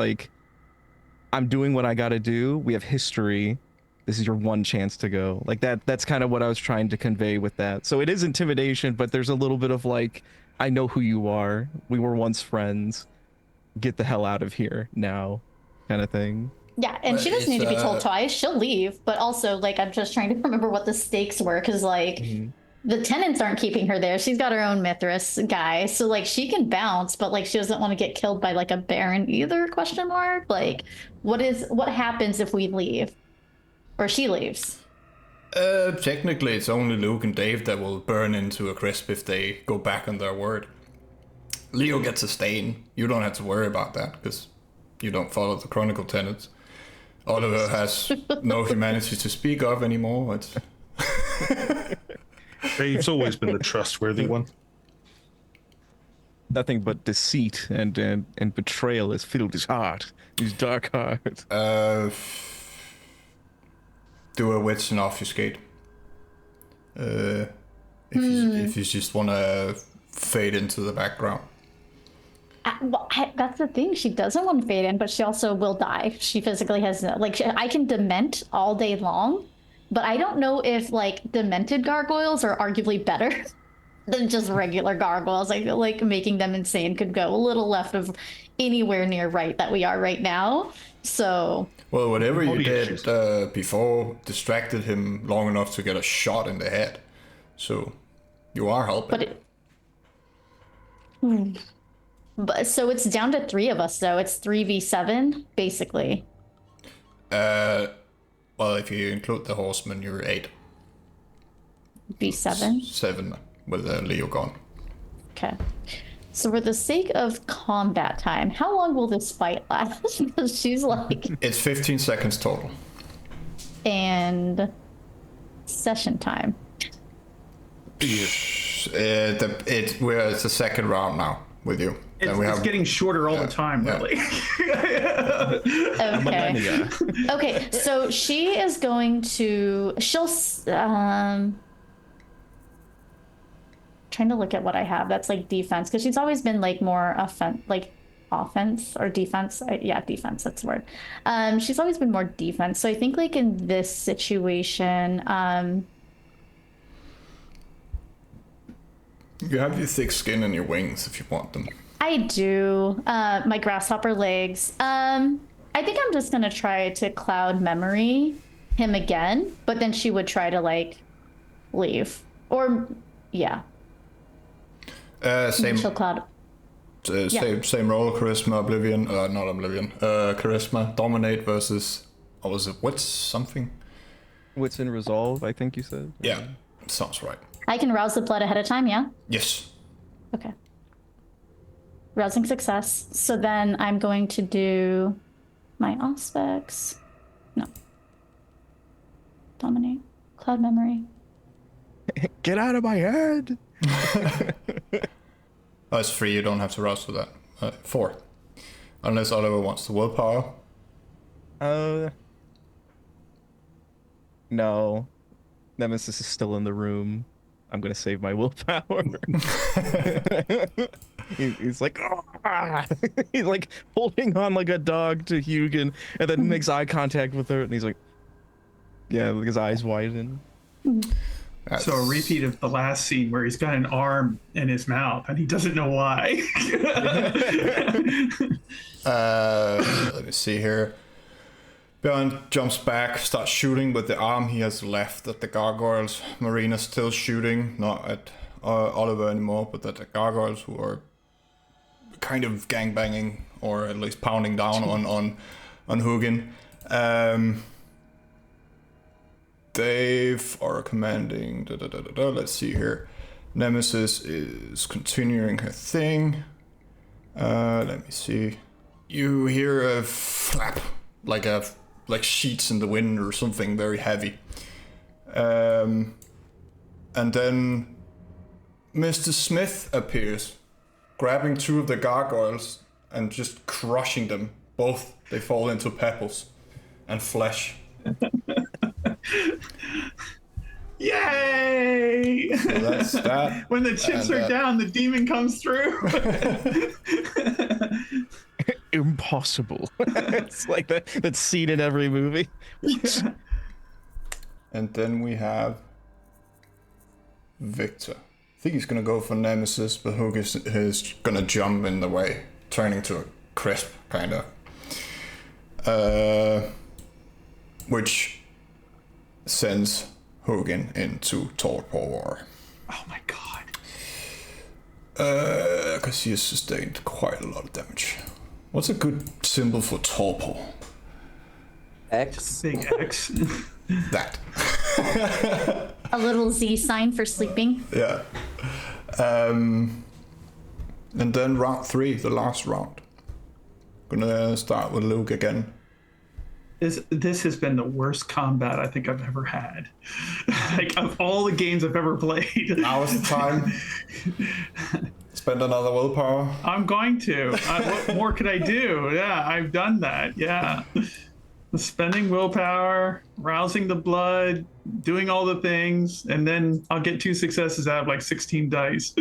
[SPEAKER 2] I'm doing what I got to do. We have history. This is your one chance to go. That's kind of what I was trying to convey with that. So it is intimidation, but there's a little bit of I know who you are. We were once friends. Get the hell out of here now, kind of thing.
[SPEAKER 7] Yeah, and she doesn't need to be told twice. She'll leave, but also I'm just trying to remember what the stakes were, because the tenants aren't keeping her there. She's got her own Mithras guy, so she can bounce, but she doesn't want to get killed by a Baron either? Question mark. What happens if we leave, or she leaves?
[SPEAKER 1] Technically, it's only Luke and Dave that will burn into a crisp if they go back on their word. Leo gets a stain. You don't have to worry about that because you don't follow the Chronicle tenets. Oliver has no humanity to speak of anymore. It's
[SPEAKER 6] Dave's always been the trustworthy one.
[SPEAKER 2] Nothing but deceit and betrayal has filled his heart, his dark heart.
[SPEAKER 1] do a wits and obfuscate. If you just want to fade into the background.
[SPEAKER 7] That's the thing. She doesn't want to fade in, but she also will die. She physically has no, like, I can dement all day long, but I don't know if like demented gargoyles are arguably better than just regular gargoyles. I feel like making them insane could go a little left of anywhere near right that we are right now. So.
[SPEAKER 1] Well, whatever you did
[SPEAKER 6] issues.
[SPEAKER 1] before distracted him long enough to get a shot in the head. So you are helping.
[SPEAKER 7] But so it's down to 3 of us, though. It's 3v7, basically.
[SPEAKER 1] Well, if you include the horseman, you're 8.
[SPEAKER 7] V7?
[SPEAKER 1] 7 with Leo gone.
[SPEAKER 7] Okay. So for the sake of combat time, how long will this fight last? Because she's like...
[SPEAKER 1] It's 15 seconds total.
[SPEAKER 7] And session time.
[SPEAKER 1] It's the second round now with you.
[SPEAKER 3] It's getting shorter all the time, really.
[SPEAKER 7] Okay. Okay, so she is going to... trying to look at what I have that's like defense, because she's always been like more offense or defense. Defense, that's the word. She's always been more defense. So I think like in this situation,
[SPEAKER 1] you have your thick skin and your wings if you want them.
[SPEAKER 7] I do. My grasshopper legs. I think I'm just gonna try to cloud memory him again, but then she would try to like leave. Or yeah.
[SPEAKER 1] Same.
[SPEAKER 7] She'll cloud.
[SPEAKER 1] Same roll, charisma, oblivion, not oblivion, charisma, dominate versus, what was it, what's something?
[SPEAKER 2] Wits and resolve, I think you said.
[SPEAKER 1] Yeah, sounds right.
[SPEAKER 7] I can rouse the blood ahead of time, yeah?
[SPEAKER 1] Yes.
[SPEAKER 7] Okay. Rousing success. So then I'm going to do my aspects. No. Dominate. Cloud memory.
[SPEAKER 2] Get out of my head!
[SPEAKER 1] Oh, it's free, you don't have to rouse for that. 4. Unless Oliver wants the willpower.
[SPEAKER 2] No. Nemesis is still in the room. I'm gonna save my willpower. He's like, ah! He's like holding on like a dog to Hugin, and then makes eye contact with her, and he's like, yeah, like his eyes widen.
[SPEAKER 3] So a repeat of the last scene where he's got an arm in his mouth and he doesn't know why.
[SPEAKER 1] Let me see here. Bjorn jumps back, starts shooting with the arm he has left at the gargoyles. Marina's still shooting, not at Oliver anymore, but at the gargoyles who are kind of gangbanging, or at least pounding down on Hugin. Dave are commanding. Let's see here. Nemesis is continuing her thing. Let me see. You hear a flap, like sheets in the wind or something very heavy. And then Mr. Smith appears, grabbing 2 of the gargoyles and just crushing them. Both, they fall into pebbles and flesh.
[SPEAKER 3] Yay!
[SPEAKER 1] So that's that.
[SPEAKER 3] When the chips are down, the demon comes through.
[SPEAKER 2] Impossible. It's like that scene in every movie.
[SPEAKER 3] Yeah.
[SPEAKER 1] And then we have Victor. I think he's gonna go for Nemesis, but Hook is gonna jump in the way, turning to a crisp, kind of. Which sends Hugin into torpor war.
[SPEAKER 3] Oh my god.
[SPEAKER 1] Because he has sustained quite a lot of damage. What's a good symbol for torpor?
[SPEAKER 4] X.
[SPEAKER 3] Big X.
[SPEAKER 1] That.
[SPEAKER 7] A little Z sign for sleeping.
[SPEAKER 1] Yeah. And then round 3, the last round. Gonna start with Luke again.
[SPEAKER 3] This has been the worst combat I think I've ever had. Like, of all the games I've ever played.
[SPEAKER 1] Now is the time. Spend another willpower.
[SPEAKER 3] I'm going to. What more could I do? Yeah, I've done that. Yeah. spending willpower, rousing the blood, doing all the things, and then I'll get 2 successes out of like 16 dice.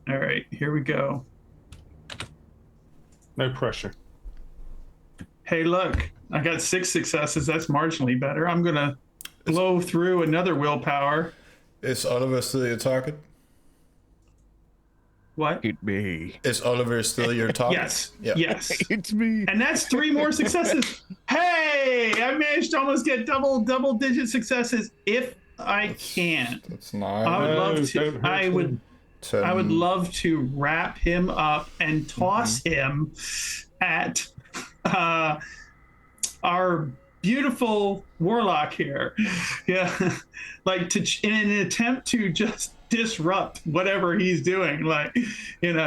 [SPEAKER 3] All right, here we go.
[SPEAKER 6] No pressure.
[SPEAKER 3] Hey, look, I got 6 successes. That's marginally better. I'm gonna blow through another willpower.
[SPEAKER 1] Is Oliver still your target?
[SPEAKER 3] What?
[SPEAKER 2] It me.
[SPEAKER 1] Is Oliver still your target?
[SPEAKER 3] Yes.
[SPEAKER 1] Yeah.
[SPEAKER 3] Yes.
[SPEAKER 2] It's me.
[SPEAKER 3] And that's 3 more successes. Hey, I managed to almost get double-digit successes if I can.
[SPEAKER 1] That's 9.
[SPEAKER 3] I would love
[SPEAKER 6] No,
[SPEAKER 3] to.
[SPEAKER 6] don't hurt
[SPEAKER 3] I would.
[SPEAKER 6] him.
[SPEAKER 1] 10.
[SPEAKER 3] I would love to wrap him up and toss him at our beautiful Warlock here. Yeah, like in an attempt to just disrupt whatever he's doing. Like,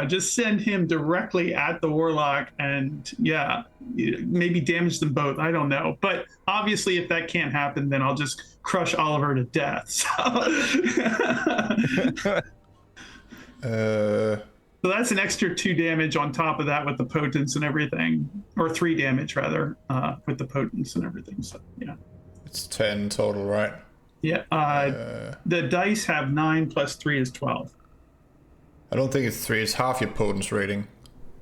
[SPEAKER 3] just send him directly at the Warlock and maybe damage them both. I don't know. But obviously, if that can't happen, then I'll just crush Oliver to death. So that's an extra 2 damage on top of that with the potence and everything, or 3 damage rather, with the potence and everything. So yeah,
[SPEAKER 1] it's 10 total, right?
[SPEAKER 3] Yeah. The dice have 9 plus 3 is 12.
[SPEAKER 1] I don't think it's 3. It's half your potence rating.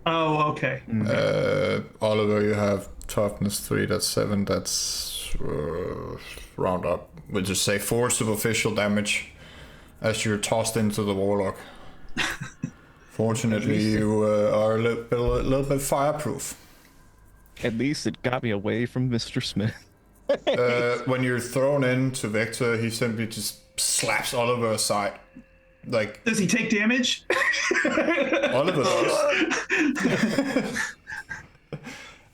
[SPEAKER 3] Oh, okay.
[SPEAKER 1] Oliver, you have toughness 3. That's 7. That's round up. We'll just say 4 superficial damage as you're tossed into the Warlock. Fortunately, you are a little bit fireproof.
[SPEAKER 2] At least it got me away from Mr. Smith.
[SPEAKER 1] When you're thrown into Victor, he simply just slaps Oliver aside. Like,
[SPEAKER 3] does he take damage?
[SPEAKER 1] Oliver does.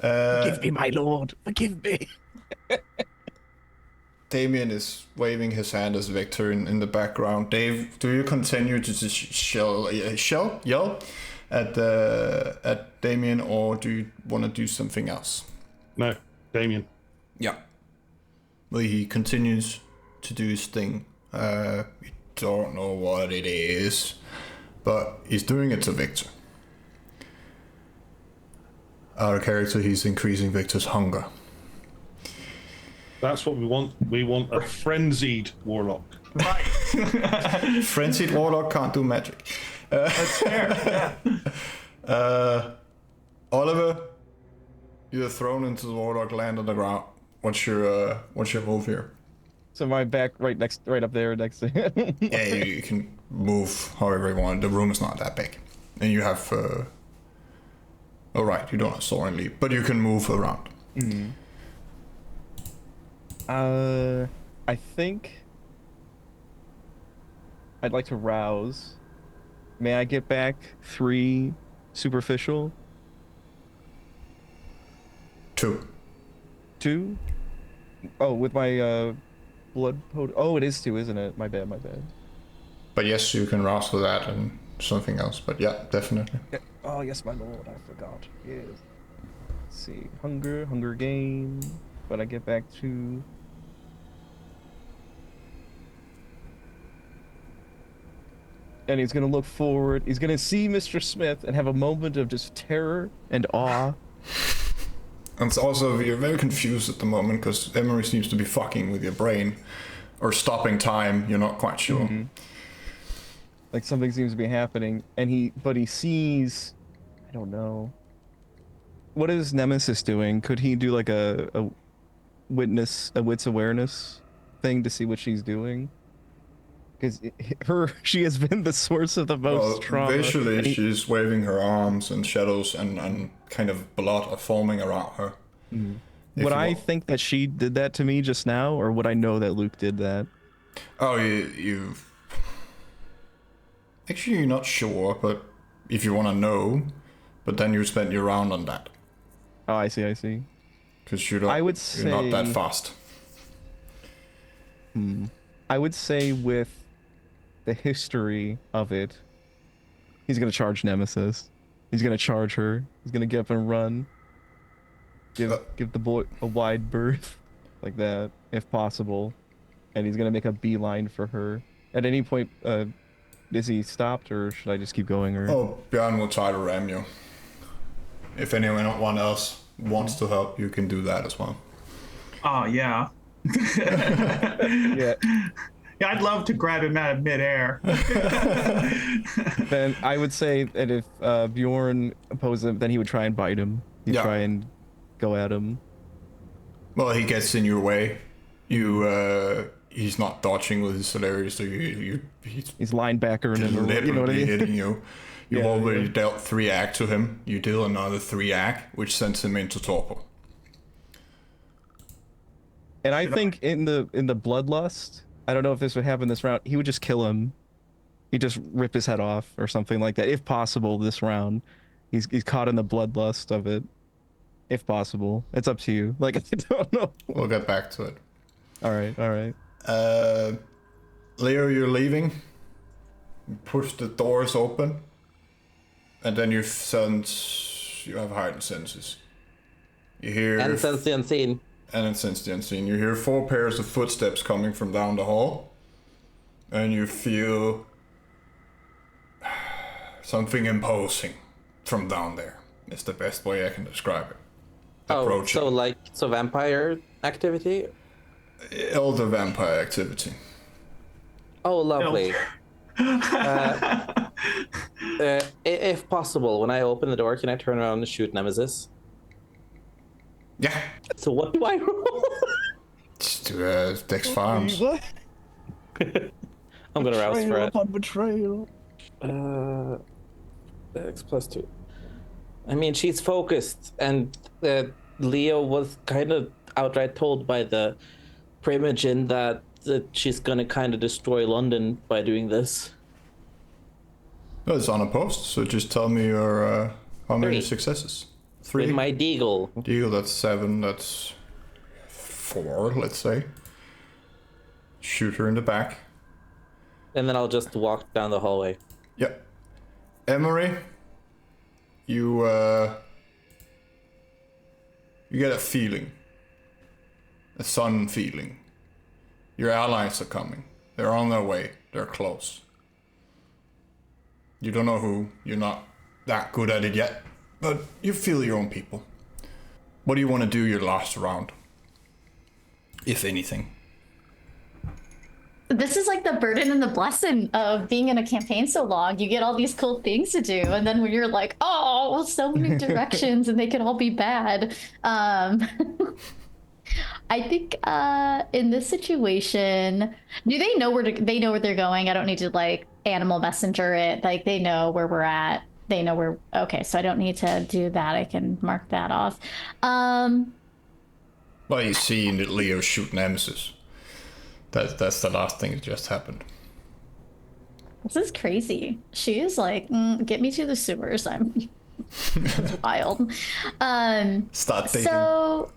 [SPEAKER 2] Forgive me, my lord. Forgive me.
[SPEAKER 1] Damien is waving his hand as Victor in the background. Dave, do you continue to just yell at Damien, or do you want to do something else?
[SPEAKER 6] No, Damien.
[SPEAKER 1] Yeah. Well, he continues to do his thing. We don't know what it is, but he's doing it to Victor. Our character, he's increasing Victor's hunger.
[SPEAKER 6] That's what we want. We want a frenzied Warlock.
[SPEAKER 3] Right.
[SPEAKER 1] Frenzied Warlock can't do magic.
[SPEAKER 3] That's fair. Yeah.
[SPEAKER 1] Oliver, you're thrown into the Warlock, land on the ground. What's your move here?
[SPEAKER 2] So my back right up there next to him.
[SPEAKER 1] Yeah, you can move however you want. The room is not that big, and you have. Oh right, you don't have soaring leap, but you can move around.
[SPEAKER 2] Mm-hmm. I think I'd like to rouse. May I get back 3 superficial?
[SPEAKER 1] 2.
[SPEAKER 2] 2? Oh, with my blood pot. Oh, it is 2, isn't it? My bad.
[SPEAKER 1] But yes, you can rouse for that and something else. But yeah, definitely.
[SPEAKER 2] Oh yes, my lord, I forgot. Yes. Let's see, hunger gain. But I get back to. And he's gonna look forward. He's gonna see Mr. Smith and have a moment of just terror and awe.
[SPEAKER 1] And it's also, you're very confused at the moment because Emery seems to be fucking with your brain or stopping time. You're not quite sure.
[SPEAKER 2] Mm-hmm. Like something seems to be happening, and he sees. I don't know. What is Nemesis doing? Could he do like a wit's awareness thing to see what she's doing? Because she has been the source of the most trauma.
[SPEAKER 1] Visually, she's waving her arms and shadows and kind of blood are forming around her.
[SPEAKER 2] Mm-hmm. Would I think that she did that to me just now, or would I know that Luke did that?
[SPEAKER 1] Oh, you... Actually, you're not sure, but if you want to know, but then you spent your round on that.
[SPEAKER 2] Oh, I see.
[SPEAKER 1] Because you're not that fast.
[SPEAKER 2] I would say with the history of it, he's gonna charge Nemesis. He's gonna charge her. He's gonna get up and run. Give the boy a wide berth, like that, if possible, and he's gonna make a beeline for her. At any point, is he stopped, or should I just keep going? Or
[SPEAKER 1] Björn will try to ram you. If anyone else wants to help, you can do that as well.
[SPEAKER 3] Oh, yeah.
[SPEAKER 2] Yeah.
[SPEAKER 3] Yeah, I'd love to grab him out of midair.
[SPEAKER 2] Then I would say that if Bjorn opposed him, then he would try and bite him. He'd
[SPEAKER 1] Yeah.
[SPEAKER 2] try and go at him.
[SPEAKER 1] Well, he gets in your way. He's not dodging with his celery, so
[SPEAKER 2] He's linebacker and
[SPEAKER 1] literally
[SPEAKER 2] you know what I mean?
[SPEAKER 1] hitting you. You've
[SPEAKER 2] Yeah,
[SPEAKER 1] already
[SPEAKER 2] yeah.
[SPEAKER 1] dealt 3 ag to him. You deal another 3 ag, which sends him into torpor.
[SPEAKER 2] And I think in the bloodlust, I don't know if this would happen this round. He would just kill him. He'd just rip his head off or something like that, if possible. This round, he's caught in the bloodlust of it. If possible, it's up to you. Like, I don't know.
[SPEAKER 1] We'll get back to it.
[SPEAKER 2] All right.
[SPEAKER 1] Leo, you're leaving. You push the doors open, and then you sense you have heightened senses. You hear
[SPEAKER 4] And sense the unseen.
[SPEAKER 1] and sense the unseen. You hear 4 pairs of footsteps coming from down the hall, and you feel something imposing from down there. It's the best way I can describe it.
[SPEAKER 4] Oh,
[SPEAKER 1] Approaching.
[SPEAKER 4] so vampire activity?
[SPEAKER 1] Elder vampire activity.
[SPEAKER 4] Oh, lovely. If possible, when I open the door, can I turn around and shoot Nemesis?
[SPEAKER 1] Yeah.
[SPEAKER 4] So what do I roll?
[SPEAKER 1] Just do Dex Farms.
[SPEAKER 2] What?
[SPEAKER 4] I'm gonna rouse for it.
[SPEAKER 2] Upon betrayal.
[SPEAKER 4] X +2. I mean, she's focused, and Leo was kind of outright told by the Primogen that she's gonna kind of destroy London by doing this.
[SPEAKER 1] No, it's on a post, so just tell me your how many
[SPEAKER 4] 3.
[SPEAKER 1] successes.
[SPEAKER 4] With
[SPEAKER 1] 3.
[SPEAKER 4] my deagle.
[SPEAKER 1] Deal, that's 7, that's 4, let's say. Shoot her in the back.
[SPEAKER 4] And then I'll just walk down the hallway.
[SPEAKER 1] Yep. Emery, you get a feeling. A sun feeling. Your allies are coming. They're on their way. They're close. You don't know who. You're not that good at it yet. But you feel your own people. What do you want to do your last round? If anything.
[SPEAKER 7] This is like the burden and the blessing of being in a campaign so long. You get all these cool things to do, and then when you're like, oh, so many directions, and they can all be bad. I think in this situation, do they know they know where they're going? I don't need to like animal messenger it. Like they know where we're at. They know where. Okay, so I don't need to do that. I can mark that off.
[SPEAKER 1] Well, you see that Leo shoot Nemesis. That's the last thing that just happened.
[SPEAKER 7] This is crazy. She is like, get me to the sewers. I'm it's wild.
[SPEAKER 1] Start digging.
[SPEAKER 7] So,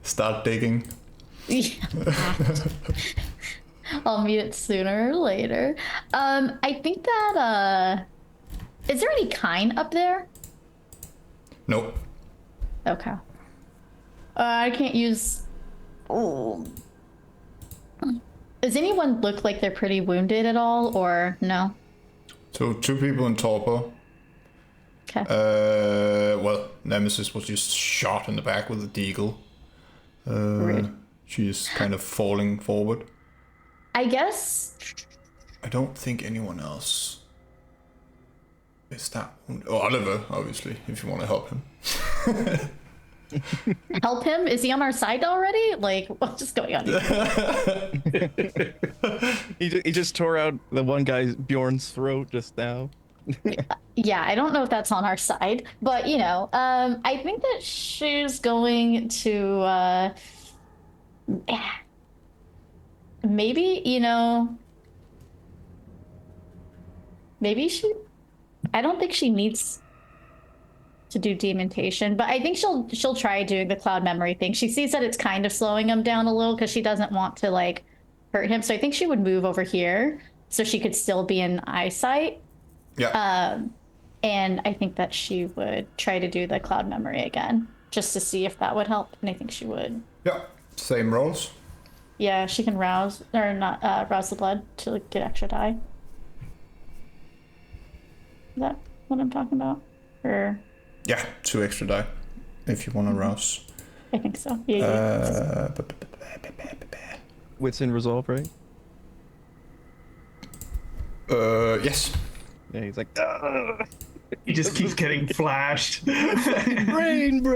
[SPEAKER 1] Start digging.
[SPEAKER 7] I'll meet it sooner or later. I think that is there any kine up there?
[SPEAKER 1] Nope.
[SPEAKER 7] Okay. I can't use. Oh. Does anyone look like they're pretty wounded at all, or no?
[SPEAKER 1] So 2 people in torpor.
[SPEAKER 7] Okay.
[SPEAKER 1] Well, Nemesis was just shot in the back with a deagle.
[SPEAKER 7] Rude.
[SPEAKER 1] She's kind of falling forward.
[SPEAKER 7] I guess.
[SPEAKER 1] I don't think anyone else is that wounded. Oh, Oliver, obviously, if you want to help him.
[SPEAKER 7] Help him? Is he on our side already? Like, what's just going on here?
[SPEAKER 2] He just tore out the one guy's Bjorn's throat just now.
[SPEAKER 7] Yeah, I don't know if that's on our side, but you know, I think that she's going to maybe, you know, maybe I don't think she needs to do dementation, but I think she'll try doing the cloud memory thing. She sees that it's kind of slowing him down a little because she doesn't want to like hurt him. So I think she would move over here so she could still be in eyesight.
[SPEAKER 1] Yeah.
[SPEAKER 7] And I think that she would try to do the cloud memory again just to see if that would help. And I think she would.
[SPEAKER 1] Yeah. Same rolls.
[SPEAKER 7] Yeah, she can rouse or not rouse the blood to get extra die. Is that what I'm talking about? Or
[SPEAKER 1] Yeah, 2 extra die. if you want to rouse.
[SPEAKER 7] I think so. Yeah.
[SPEAKER 2] Wits in resolve, right?
[SPEAKER 1] Yes.
[SPEAKER 2] Yeah, he's like,
[SPEAKER 3] He just keeps getting flashed.
[SPEAKER 2] brain, bro.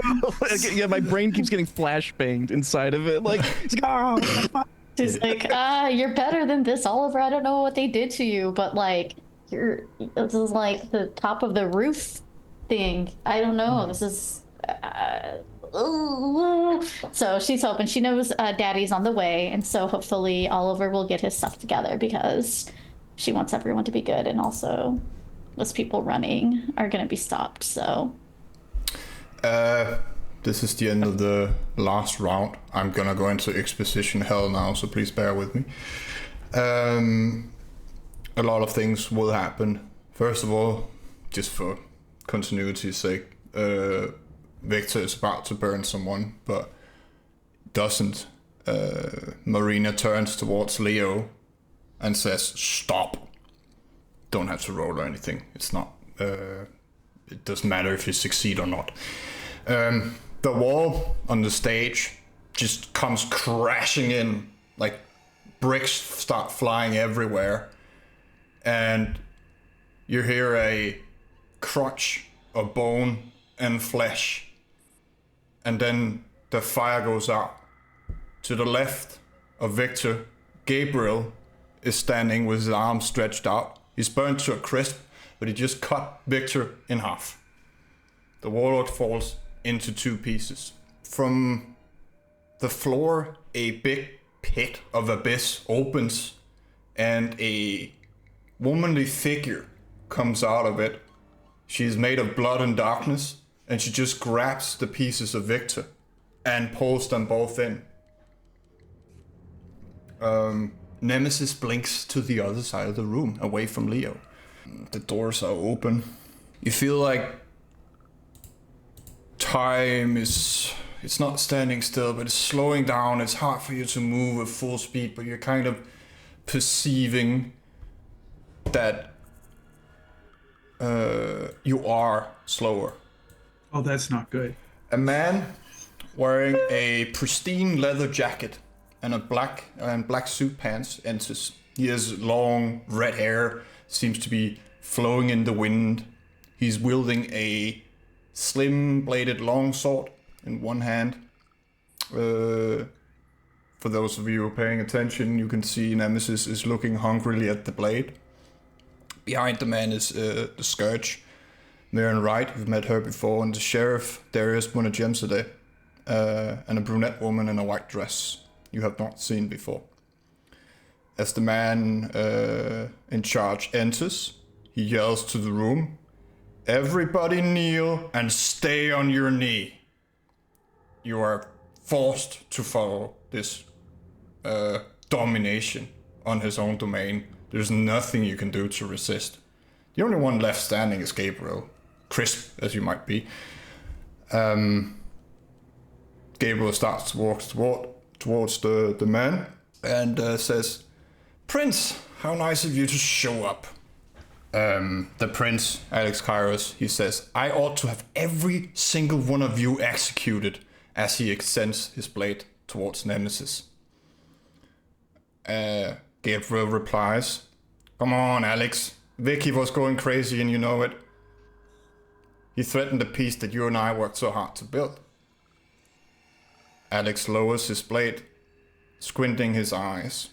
[SPEAKER 2] Yeah, my brain keeps getting flashbanged inside of it. Like,
[SPEAKER 7] He's like, you're better than this, Oliver. I don't know what they did to you, but like, this is like the top of the roof thing. I don't know. This is. So she's hoping, she knows Daddy's on the way, and so hopefully Oliver will get his stuff together because she wants everyone to be good, and also those people running are going to be stopped. So.
[SPEAKER 1] This is the end of the last round. I'm gonna go into exposition hell now, so please bear with me. A lot of things will happen. First of all, just for continuity's sake, Victor is about to burn someone, but doesn't. Marina turns towards Leo and says, "Stop." Don't have to roll or anything. It's not. It doesn't matter if you succeed or not. The wall on the stage just comes crashing in, like bricks start flying everywhere, and you hear a crunch of bone and flesh, and then the fire goes out. To the left of Victor, Gabriel is standing with his arms stretched out. He's burned to a crisp, but he just cut Victor in half. The Warlock falls into two pieces. From the floor, a big pit of abyss opens, and a womanly figure comes out of it. She's made of blood and darkness, and she just grabs the pieces of Victor and pulls them both in. Nemesis blinks to the other side of the room, away from Leo. The doors are open. You feel like time it's not standing still, but it's slowing down. It's hard for you to move at full speed, but you're kind of perceiving that you are slower.
[SPEAKER 3] Oh, that's not good.
[SPEAKER 1] A man wearing a pristine leather jacket and black suit pants enters. He has long red hair, seems to be flowing in the wind. He's wielding a slim-bladed longsword in one hand. For those of you paying attention, you can see Nemesis is looking hungrily at the blade. Behind the man is the Scourge, Marion Wright, you've met her before, and the Sheriff, Darius Munajemsade, and a brunette woman in a white dress you have not seen before. As the man in charge enters, he yells to the room, "Everybody kneel and stay on your knee." You are forced to follow this domination on his own domain. There's nothing you can do to resist. The only one left standing is Gabriel, crisp as you might be. Gabriel starts to walk towards the man and says, "Prince, how nice of you to show up." The prince, Alex Kairos, he says, "I ought to have every single one of you executed," as he extends his blade towards Nemesis. Gabriel replies, "Come on, Alex. Vicky was going crazy and you know it. He threatened the peace that you and I worked so hard to build." Alex lowers his blade, squinting his eyes.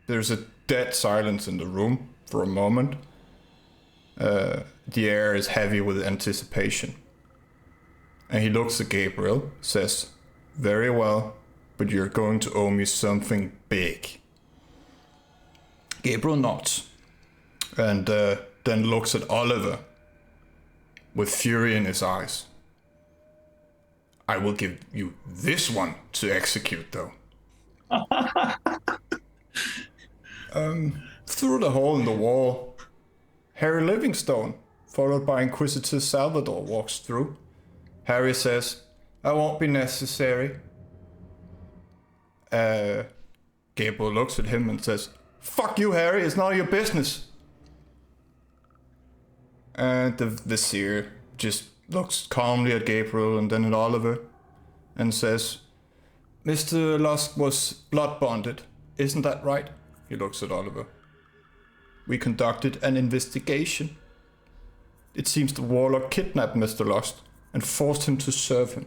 [SPEAKER 1] There's a dead silence in the room for a moment. The air is heavy with anticipation. And he looks at Gabriel, says, "Very well, but you're going to owe me something big." Gabriel nods, and then looks at Oliver with fury in his eyes. "I will give you this one to execute, though." Through the hole in the wall, Harry Livingstone, followed by Inquisitor Salvador, walks through. Harry says, "I won't be necessary." Gabriel looks at him and says, "Fuck you, Harry, it's none of your business." And the Vizier just looks calmly at Gabriel and then at Oliver and says, Mr. Lusk was blood bonded, isn't that right? He looks at Oliver. We conducted an investigation. It seems the Warlock kidnapped Mr. Lusk and forced him to serve him.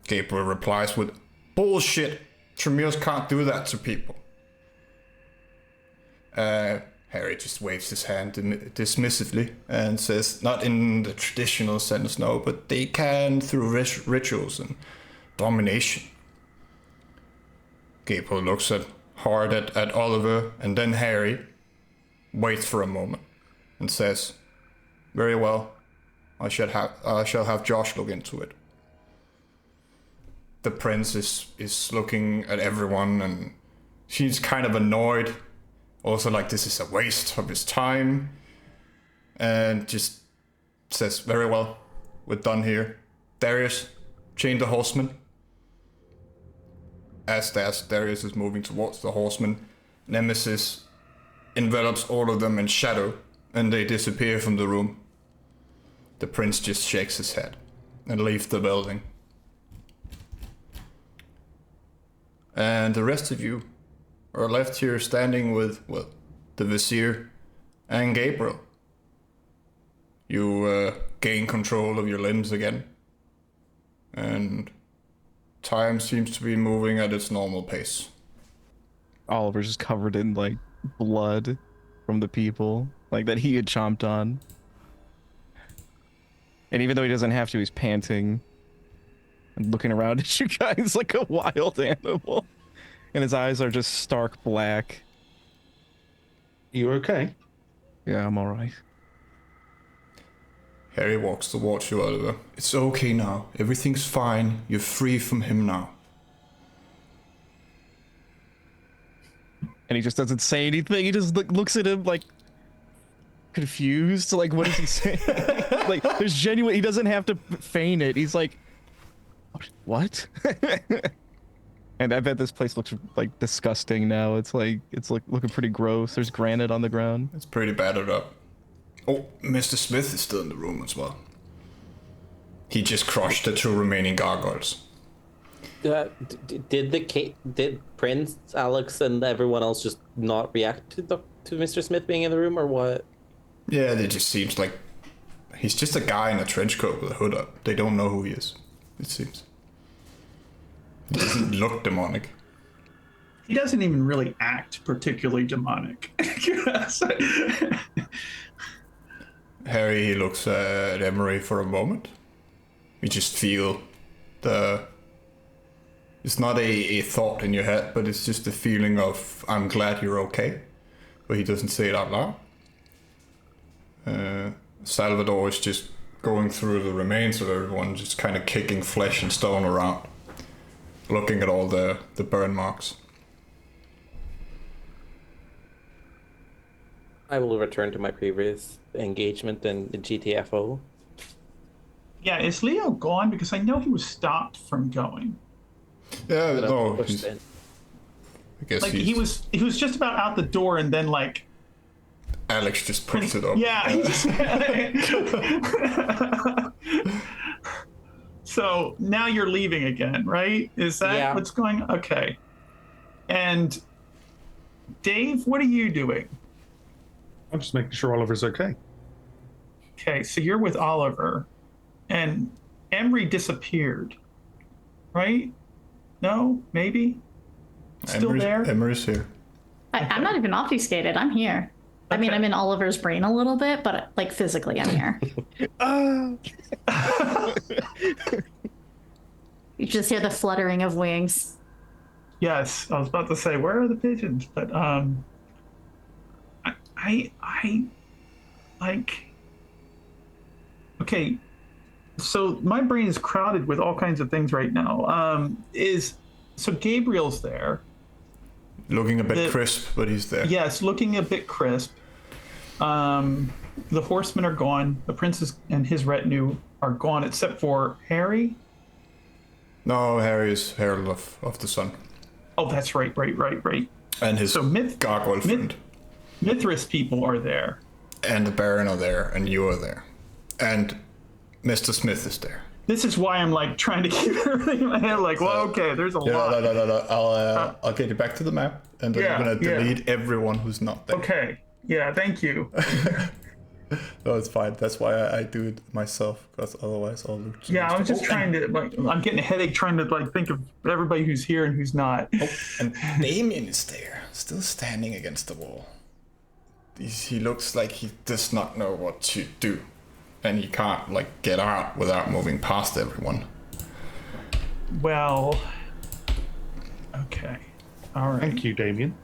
[SPEAKER 1] Gabriel replies with, bullshit! Tremors can't do that to people. Harry just waves his hand dismissively and says, not in the traditional sense, no, but they can through rituals and domination. Gabriel looks hard at Oliver and then Harry, waits for a moment and says, very well, I shall have Josh look into it. The prince is looking at everyone and she's kind of annoyed. Also like this is a waste of his time. And just says, very well, we're done here. Darius, chain the horseman. As Darius is moving towards the horseman, Nemesis envelops all of them in shadow and they disappear from the room. The prince just shakes his head and leaves the building. And the rest of you are left here standing with, well, the Vizier and Gabriel. You gain control of your limbs again. And time seems to be moving at its normal pace.
[SPEAKER 2] Oliver's just covered in, like, blood from the people, like, that he had chomped on. And even though he doesn't have to, he's panting and looking around at you guys like a wild animal. And his eyes are just stark black.
[SPEAKER 6] You okay?
[SPEAKER 2] Yeah, I'm alright.
[SPEAKER 1] Harry walks towards you, Oliver. It's okay now. Everything's fine. You're free from him now.
[SPEAKER 2] And he just doesn't say anything. He just looks at him like confused. Like, what is he saying? Like, there's genuine. He doesn't have to feign it. He's like, what? And I bet this place looks like disgusting now. It's like looking pretty gross. There's granite on the ground.
[SPEAKER 1] It's pretty battered up. Oh, Mr. Smith is still in the room as well. He just crushed the 2 remaining gargoyles.
[SPEAKER 4] Did Prince, Alex, and everyone else just not react to Mr. Smith being in the room, or what?
[SPEAKER 1] Yeah, it just seems like he's just a guy in a trench coat with a hood up. They don't know who he is, it seems. He doesn't look demonic.
[SPEAKER 3] He doesn't even really act particularly demonic.
[SPEAKER 1] Harry, he looks at Emery for a moment. You just feel it's not a thought in your head, but it's just a feeling of, I'm glad you're okay. But he doesn't say it out loud. Salvador is just going through the remains of everyone, just kind of kicking flesh and stone around, looking at all the burn marks.
[SPEAKER 4] I will return to my previous engagement in GTFO.
[SPEAKER 3] Yeah, is Leo gone? Because I know he was stopped from going.
[SPEAKER 1] Yeah, no, I guess
[SPEAKER 3] like he was just about out the door, and then like
[SPEAKER 1] Alex just picks it up.
[SPEAKER 3] Yeah. He just, so now you're leaving again, right? Is that what's going on? Okay. And Dave, what are you doing?
[SPEAKER 6] I'm just making sure Oliver's okay.
[SPEAKER 3] Okay, so you're with Oliver, and Emery disappeared, right? No, maybe. Still there?
[SPEAKER 1] Emery's here.
[SPEAKER 7] I'm not even obfuscated. I'm here. Okay. I mean, I'm in Oliver's brain a little bit, but like physically, I'm here. You just hear the fluttering of wings.
[SPEAKER 3] Yes, I was about to say, where are the pigeons? But I like. Okay, so my brain is crowded with all kinds of things right now. So Gabriel's there.
[SPEAKER 1] Looking a bit crisp, but he's there.
[SPEAKER 3] Yes, looking a bit crisp. The horsemen are gone. The prince and his retinue are gone, except for Harry.
[SPEAKER 1] No, Harry is Herald of the Sun.
[SPEAKER 3] Oh, that's right.
[SPEAKER 1] And his gargoyle friend.
[SPEAKER 3] Mithras people are there.
[SPEAKER 1] And the Baron are there, and you are there. And Mr. Smith is there.
[SPEAKER 3] This is why I'm like trying to keep everything in my head. Like, well, okay, there's a lot.
[SPEAKER 1] No. I'll get you back to the map, and then I'm gonna delete everyone who's not there.
[SPEAKER 3] Okay. Yeah. Thank you.
[SPEAKER 1] No, it's fine. That's why I do it myself, because otherwise I'll lose.
[SPEAKER 3] Yeah, I was just trying to like. I'm getting a headache trying to like think of everybody who's here and who's not.
[SPEAKER 1] And Damien is there, still standing against the wall. He looks like he does not know what to do, and he can't like get out without moving past everyone.
[SPEAKER 3] Well. Okay. All right.
[SPEAKER 6] Thank you, Damien.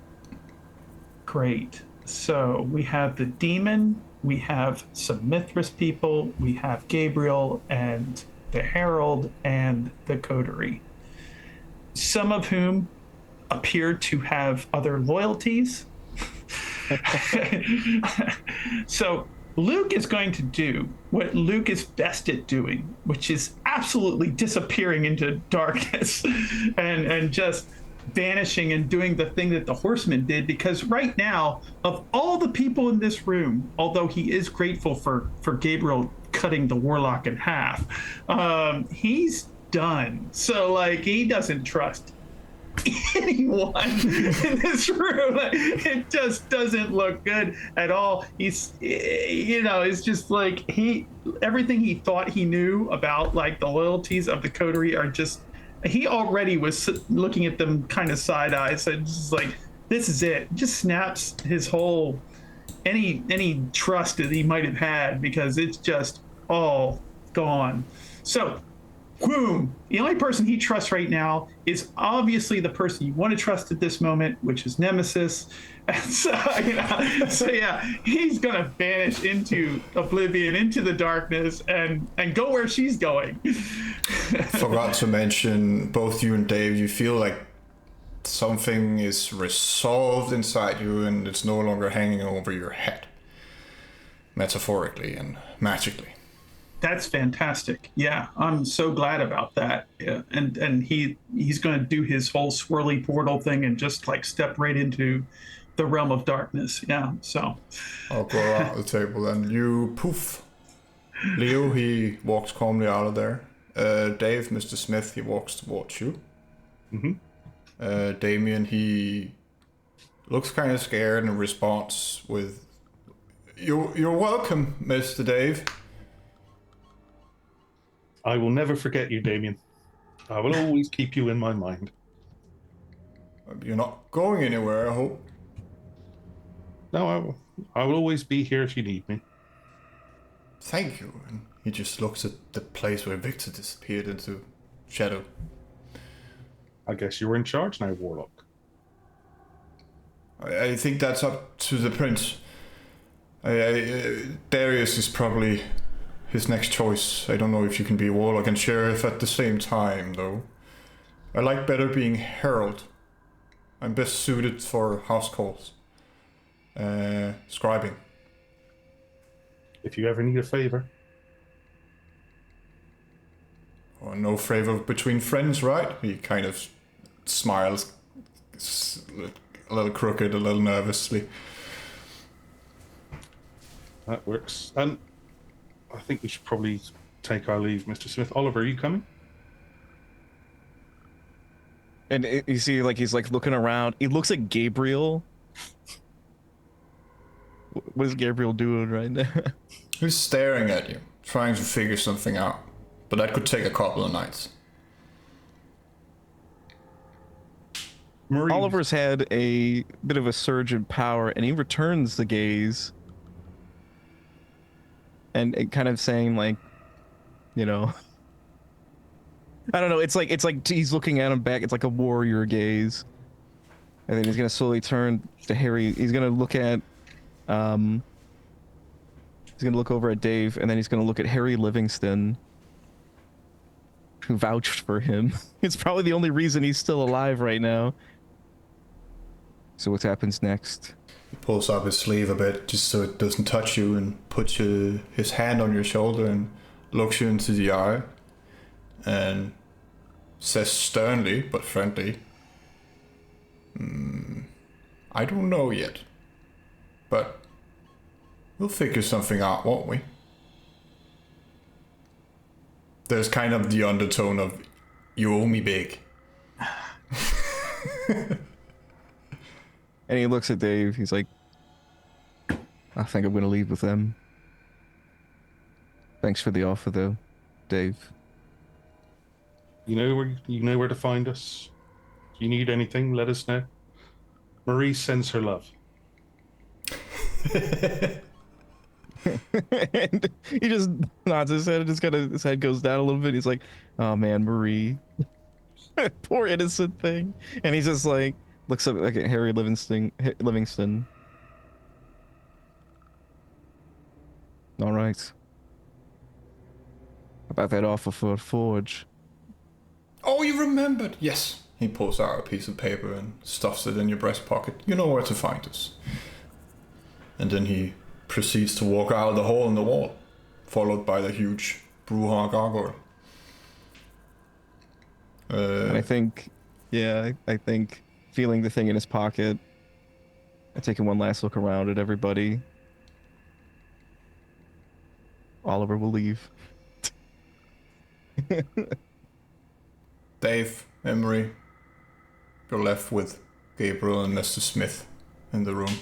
[SPEAKER 3] Great. So we have the demon, we have some Mithras people, we have Gabriel and the Herald and the Coterie. Some of whom appear to have other loyalties. So Luke is going to do what Luke is best at doing, which is absolutely disappearing into darkness and just vanishing and doing the thing that the horseman did, because right now, of all the people in this room, although he is grateful for Gabriel cutting the warlock in half, he's done. So like he doesn't trust anyone in this room. Like, it just doesn't look good at all. He's, you know, it's just like everything he thought he knew about like the loyalties of the coterie are just, he already was looking at them kind of side eyes. So just like, this is it. Just snaps his whole, any trust that he might have had, because it's just all gone. So, boom. The only person he trusts right now is obviously the person you want to trust at this moment, which is Nemesis. And so, he's gonna vanish into oblivion, into the darkness, and go where she's going.
[SPEAKER 1] Forgot to mention, both you and Dave, you feel like something is resolved inside you and it's no longer hanging over your head, metaphorically and magically.
[SPEAKER 3] That's fantastic. Yeah, I'm so glad about that. Yeah. And he's going to do his whole swirly portal thing and just like step right into the realm of darkness. Yeah, so.
[SPEAKER 1] I'll go out the table and you poof. Leo, he walks calmly out of there. Dave, Mr. Smith, he walks towards you.
[SPEAKER 6] Mm-hmm.
[SPEAKER 1] Damien, he looks kind of scared and responds with, You're welcome, Mr. Dave.
[SPEAKER 6] I will never forget you, Damien. I will always keep you in my mind.
[SPEAKER 1] You're not going anywhere, I hope.
[SPEAKER 6] No, I will always be here if you need me.
[SPEAKER 1] Thank you. And he just looks at the place where Victor disappeared into shadow.
[SPEAKER 6] I guess you're in charge now, Warlock.
[SPEAKER 1] I think that's up to the prince. Darius is probably his next choice. I don't know if you can be Warlock and Sheriff at the same time, though. I like better being Herald. I'm best suited for house calls. Scribing.
[SPEAKER 6] If you ever need a favor.
[SPEAKER 1] Or no favor between friends, right? He kind of smiles, a little crooked, a little nervously.
[SPEAKER 6] That works. I think we should probably take our leave, Mr. Smith. Oliver, are you coming?
[SPEAKER 2] And you see, like, he's like looking around. He looks at Gabriel. What is Gabriel doing right now?
[SPEAKER 1] He's staring at you, trying to figure something out. But that could take a couple of nights.
[SPEAKER 6] Marie.
[SPEAKER 2] Oliver's had a bit of a surge in power, and he returns the gaze. And kind of saying, like, you know, I don't know. It's like he's looking at him back. It's like a warrior gaze. And then he's gonna slowly turn to Harry. He's gonna look at, he's gonna look over at Dave, and then he's gonna look at Harry Livingston, who vouched for him. It's probably the only reason he's still alive right now. So what happens next?
[SPEAKER 1] He pulls up his sleeve a bit just so it doesn't touch you and puts his hand on your shoulder and looks you into the eye and says sternly but friendly, I don't know yet, but we'll figure something out, won't we? there's kind of the undertone of, you owe me big.
[SPEAKER 2] And he looks at Dave. He's like, I think I'm going to leave with them. Thanks for the offer, though, Dave.
[SPEAKER 6] You know where to find us. If you need anything, let us know. Marie sends her love.
[SPEAKER 2] And he just nods his head and just kind of his head goes down a little bit. He's like, oh man, Marie. Poor innocent thing. And he's just like, looks up like at Harry Livingston. All right. About that offer for Forge.
[SPEAKER 1] Oh, you remembered. Yes. He pulls out a piece of paper and stuffs it in your breast pocket. You know where to find us. And then he proceeds to walk out of the hole in the wall, followed by the huge Bruja gargoyle.
[SPEAKER 2] And I think feeling the thing in his pocket and taking one last look around at everybody, Oliver will leave.
[SPEAKER 1] Dave, Emery, you're left with Gabriel and Mr. Smith in the room.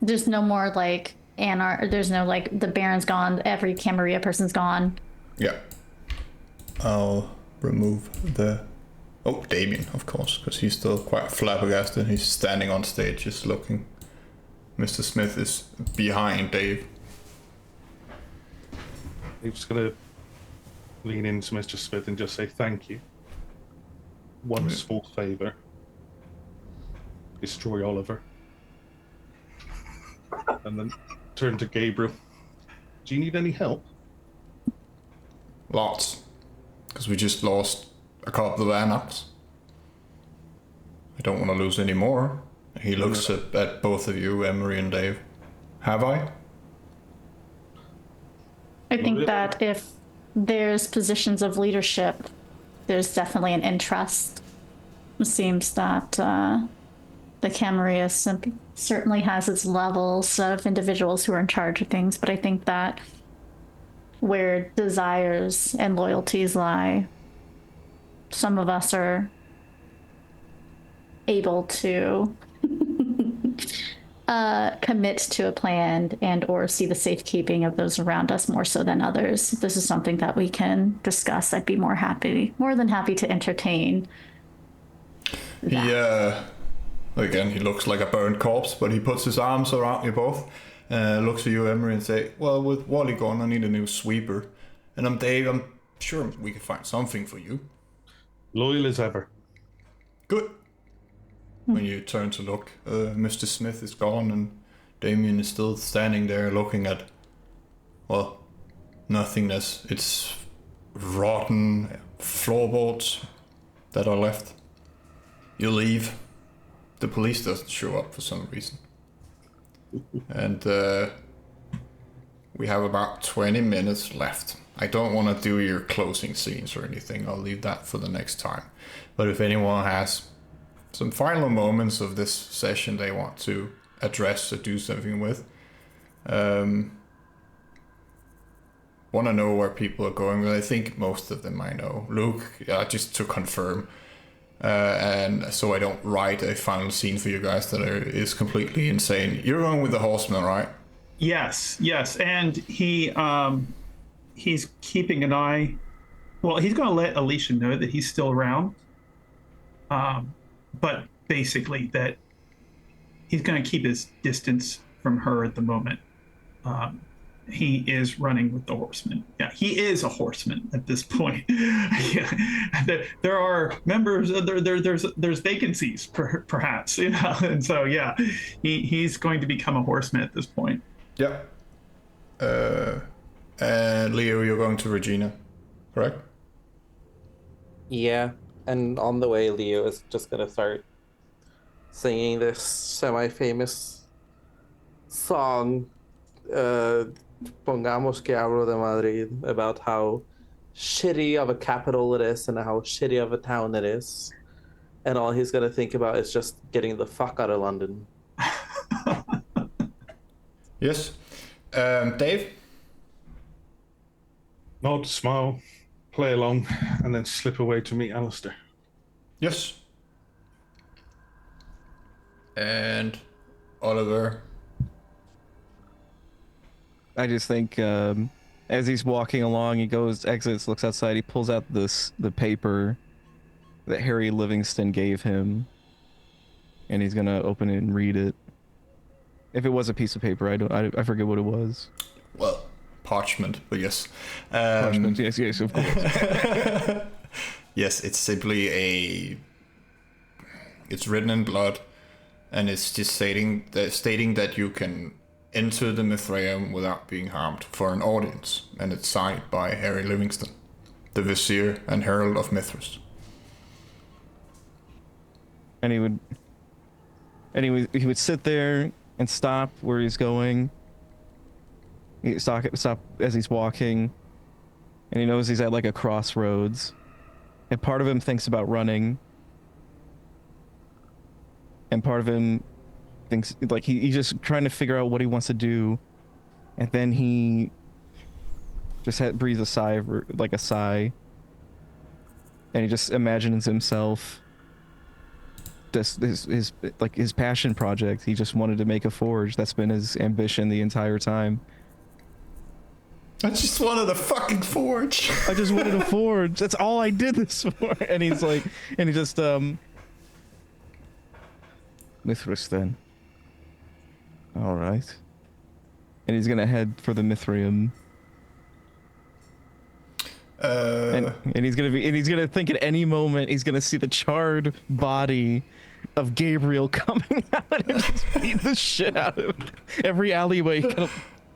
[SPEAKER 7] There's no more like there's no like the Baron's gone, every Camarilla person's gone.
[SPEAKER 1] Yeah. I'll remove the... Oh, Damien, of course, because he's still quite flabbergasted. He's standing on stage just looking. Mr. Smith is behind Dave.
[SPEAKER 6] Dave's going to lean into Mr. Smith and just say thank you. One small favour. Destroy Oliver. And then turn to Gabriel. Do you need any help?
[SPEAKER 1] Lots. Because we just lost a couple of anarchs. I don't want to lose any more. He looks at both of you, Emery and Dave. Have I?
[SPEAKER 7] I think that if there's positions of leadership, there's definitely an interest. It seems that the Camarilla certainly has its levels of individuals who are in charge of things, but I think that where desires and loyalties lie, some of us are able to commit to a plan and or see the safekeeping of those around us more so than others. This is something that we can discuss. I'd be more than happy to entertain that.
[SPEAKER 1] Again, he looks like a burned corpse, but he puts his arms around you both, looks at you, Emery, and say, well, with Wally gone, I need a new sweeper. And I'm Dave, I'm sure we can find something for you.
[SPEAKER 6] Loyal as ever.
[SPEAKER 1] Good. When you turn to look, Mr. Smith is gone and Damien is still standing there looking at, well, nothingness. It's rotten floorboards that are left. You leave. The police doesn't show up for some reason. And we have about 20 minutes left. I don't want to do your closing scenes or anything. I'll leave that for the next time. But if anyone has some final moments of this session they want to address or do something with, want to know where people are going. Well, I think most of them I know. Luke, just to confirm. And so I don't write a final scene for you guys that is completely insane. You're going with the horseman, right?
[SPEAKER 3] Yes, and he's keeping an eye. Well, he's going to let Alicia know that he's still around. But basically that he's going to keep his distance from her at the moment. He is running with the horseman. Yeah, he is a horseman at this point. Yeah. There are members. There's vacancies, perhaps, you know. And so yeah, he's going to become a horseman at this point.
[SPEAKER 1] Yep. And Leo, you're going to Regina, correct?
[SPEAKER 4] Yeah, and on the way, Leo is just gonna start singing this semi-famous song. Pongamos que hablo de Madrid, about how shitty of a capital it is and how shitty of a town it is. And all he's going to think about is just getting the fuck out of London.
[SPEAKER 1] Yes. Dave?
[SPEAKER 6] Nod, smile, play along, and then slip away to meet Alistair.
[SPEAKER 1] Yes. And Oliver.
[SPEAKER 2] I just think as he's walking along, he goes, exits, looks outside, he pulls out the paper that Harry Livingston gave him, and he's gonna open it and read it. If it was a piece of paper, I forget what it was.
[SPEAKER 1] Well, parchment, but yes.
[SPEAKER 2] Parchment, yes, of course.
[SPEAKER 1] Yes, it's simply it's written in blood, and it's just stating that you can enter the Mithraeum without being harmed for an audience, and it's signed by Harry Livingston, the Vizier and Herald of Mithras.
[SPEAKER 2] And he would sit there and stop where he's going. He'd stop as he's walking, and he knows he's at like a crossroads, and part of him thinks about running, and part of him thinks like he's just trying to figure out what he wants to do, and then he just breathes a sigh, and he just imagines himself. His passion project. He just wanted to make a forge. That's been his ambition the entire time.
[SPEAKER 1] I just wanted a fucking forge.
[SPEAKER 2] I just wanted a forge. That's all I did this for. And he's like, and he just Mithras then. All right. And he's gonna head for the Mithraeum. And he's gonna think at any moment he's gonna see the charred body of Gabriel coming out and just beat the shit out of him. Every alleyway kind of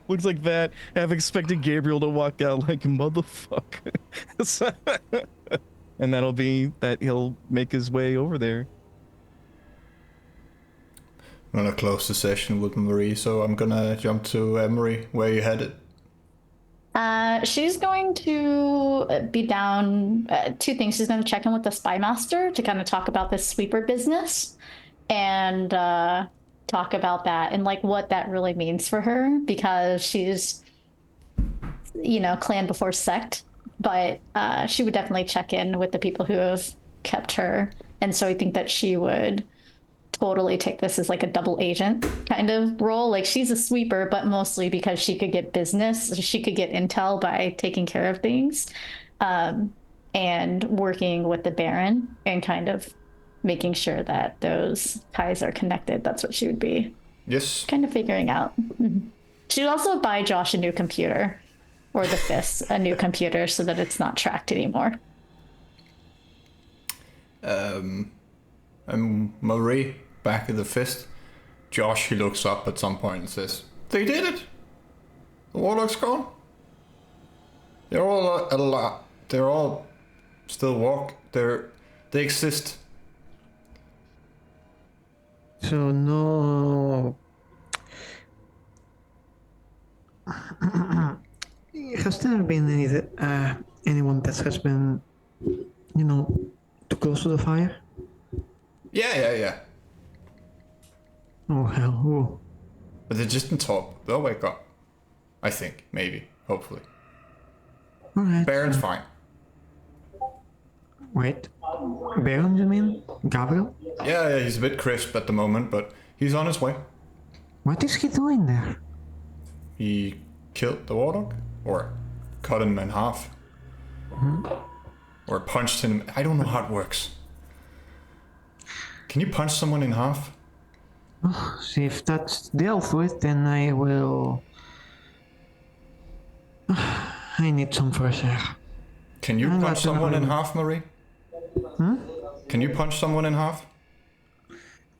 [SPEAKER 2] looks like that. I've expected Gabriel to walk out like motherfucker. And that'll be that he'll make his way over there.
[SPEAKER 1] I'm gonna close the session with Marie, so I'm gonna jump to Emery. Where are you headed?
[SPEAKER 7] She's going to be down two things. She's going to check in with the spy master to kind of talk about this sweeper business and talk about that and like what that really means for her, because she's, clan before sect, but she would definitely check in with the people who have kept her. And so I think that she would totally take this as like a double agent kind of role. Like she's a sweeper, but mostly because she could get business, she could get intel by taking care of things, and working with the Baron and kind of making sure that those ties are connected. That's what she would be.
[SPEAKER 1] Yes.
[SPEAKER 7] Kind of figuring out. Mm-hmm. She'd also buy Josh a new computer, or the Fist a new computer, so that it's not tracked anymore.
[SPEAKER 1] And Marie, back at the Fist. Josh, he looks up at some point and says, "They did it! The Warlock's gone. They're all alive. They're all still they exist."
[SPEAKER 8] So no... Has there been anyone that has been, too close to the fire?
[SPEAKER 1] Yeah.
[SPEAKER 8] Oh, hell. Ooh.
[SPEAKER 1] But they're just in top. They'll wake up. I think. Maybe. Hopefully.
[SPEAKER 8] All right.
[SPEAKER 1] Baron's fine.
[SPEAKER 8] Wait. Baron, you mean? Gabriel?
[SPEAKER 1] Yeah, he's a bit crisp at the moment, but he's on his way.
[SPEAKER 8] What is he doing there?
[SPEAKER 1] He killed the Warlock? Or cut him in half?
[SPEAKER 8] Mm-hmm.
[SPEAKER 1] Or punched him. I don't know how it works. Can you punch someone in half?
[SPEAKER 8] Oh, see, if that's dealt with, then I will... I need some fresh air.
[SPEAKER 1] Can you punch someone in half, Marie?
[SPEAKER 8] Hmm?
[SPEAKER 1] Can you punch someone in half?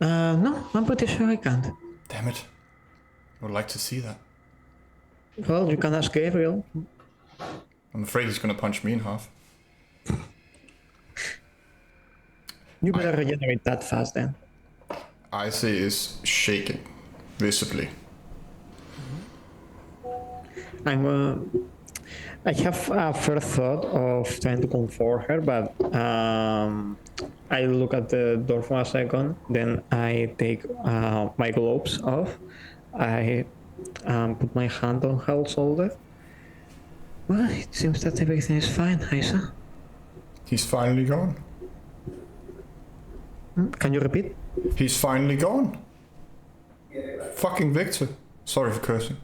[SPEAKER 8] No, I'm pretty sure I can't.
[SPEAKER 1] Damn it. I would like to see that.
[SPEAKER 8] Well, you can ask Gabriel.
[SPEAKER 1] I'm afraid he's gonna punch me in half.
[SPEAKER 8] You better regenerate that fast then.
[SPEAKER 1] Icy is shaking, visibly.
[SPEAKER 8] I have a first thought of trying to comfort her, but I look at the door for a second, then I take my gloves off, I put my hand on her shoulder, Well, it seems that everything is fine, Isa.
[SPEAKER 1] He's finally gone.
[SPEAKER 8] Can you repeat?
[SPEAKER 1] He's finally gone. Fucking Victor. Sorry for cursing.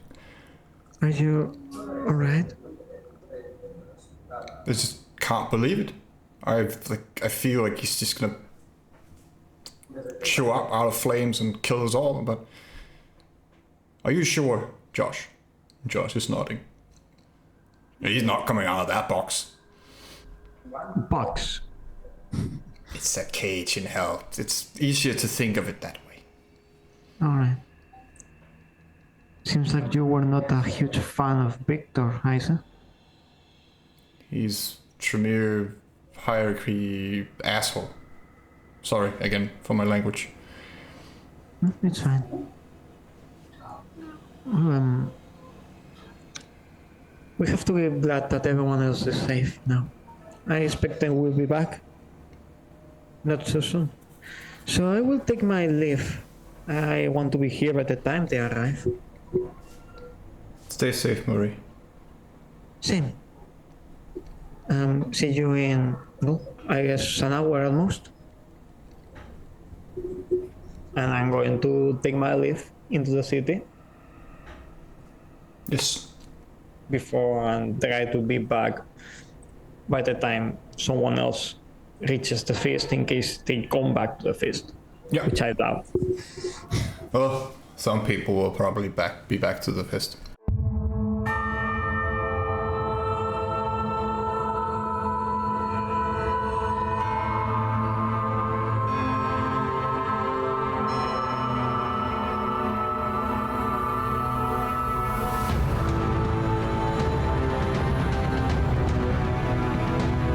[SPEAKER 8] Are you alright?
[SPEAKER 1] I just can't believe it. I feel like he's just gonna show up out of flames and kill us all, but... Are you sure, Josh? Josh is nodding. He's not coming out of that box.
[SPEAKER 8] Box.
[SPEAKER 1] It's a cage in hell. It's easier to think of it that way.
[SPEAKER 8] Alright. Seems like you were not a huge fan of Victor, Isa.
[SPEAKER 1] He's Tremere hierarchy asshole. Sorry again for my language.
[SPEAKER 8] It's fine. We have to be glad that everyone else is safe now. I expect they will be back. Not so soon. So I will take my leave. I want to be here by the time they arrive.
[SPEAKER 1] Stay safe, Murray.
[SPEAKER 8] Same. See you in, no, I guess an hour almost. And I'm going to take my leave into the city
[SPEAKER 1] Yes.
[SPEAKER 8] before and try to be back by the time someone else reaches the feast in case they come back to the feast.
[SPEAKER 1] Yeah.
[SPEAKER 8] Which I doubt.
[SPEAKER 1] Well, some people will probably be back to the fest.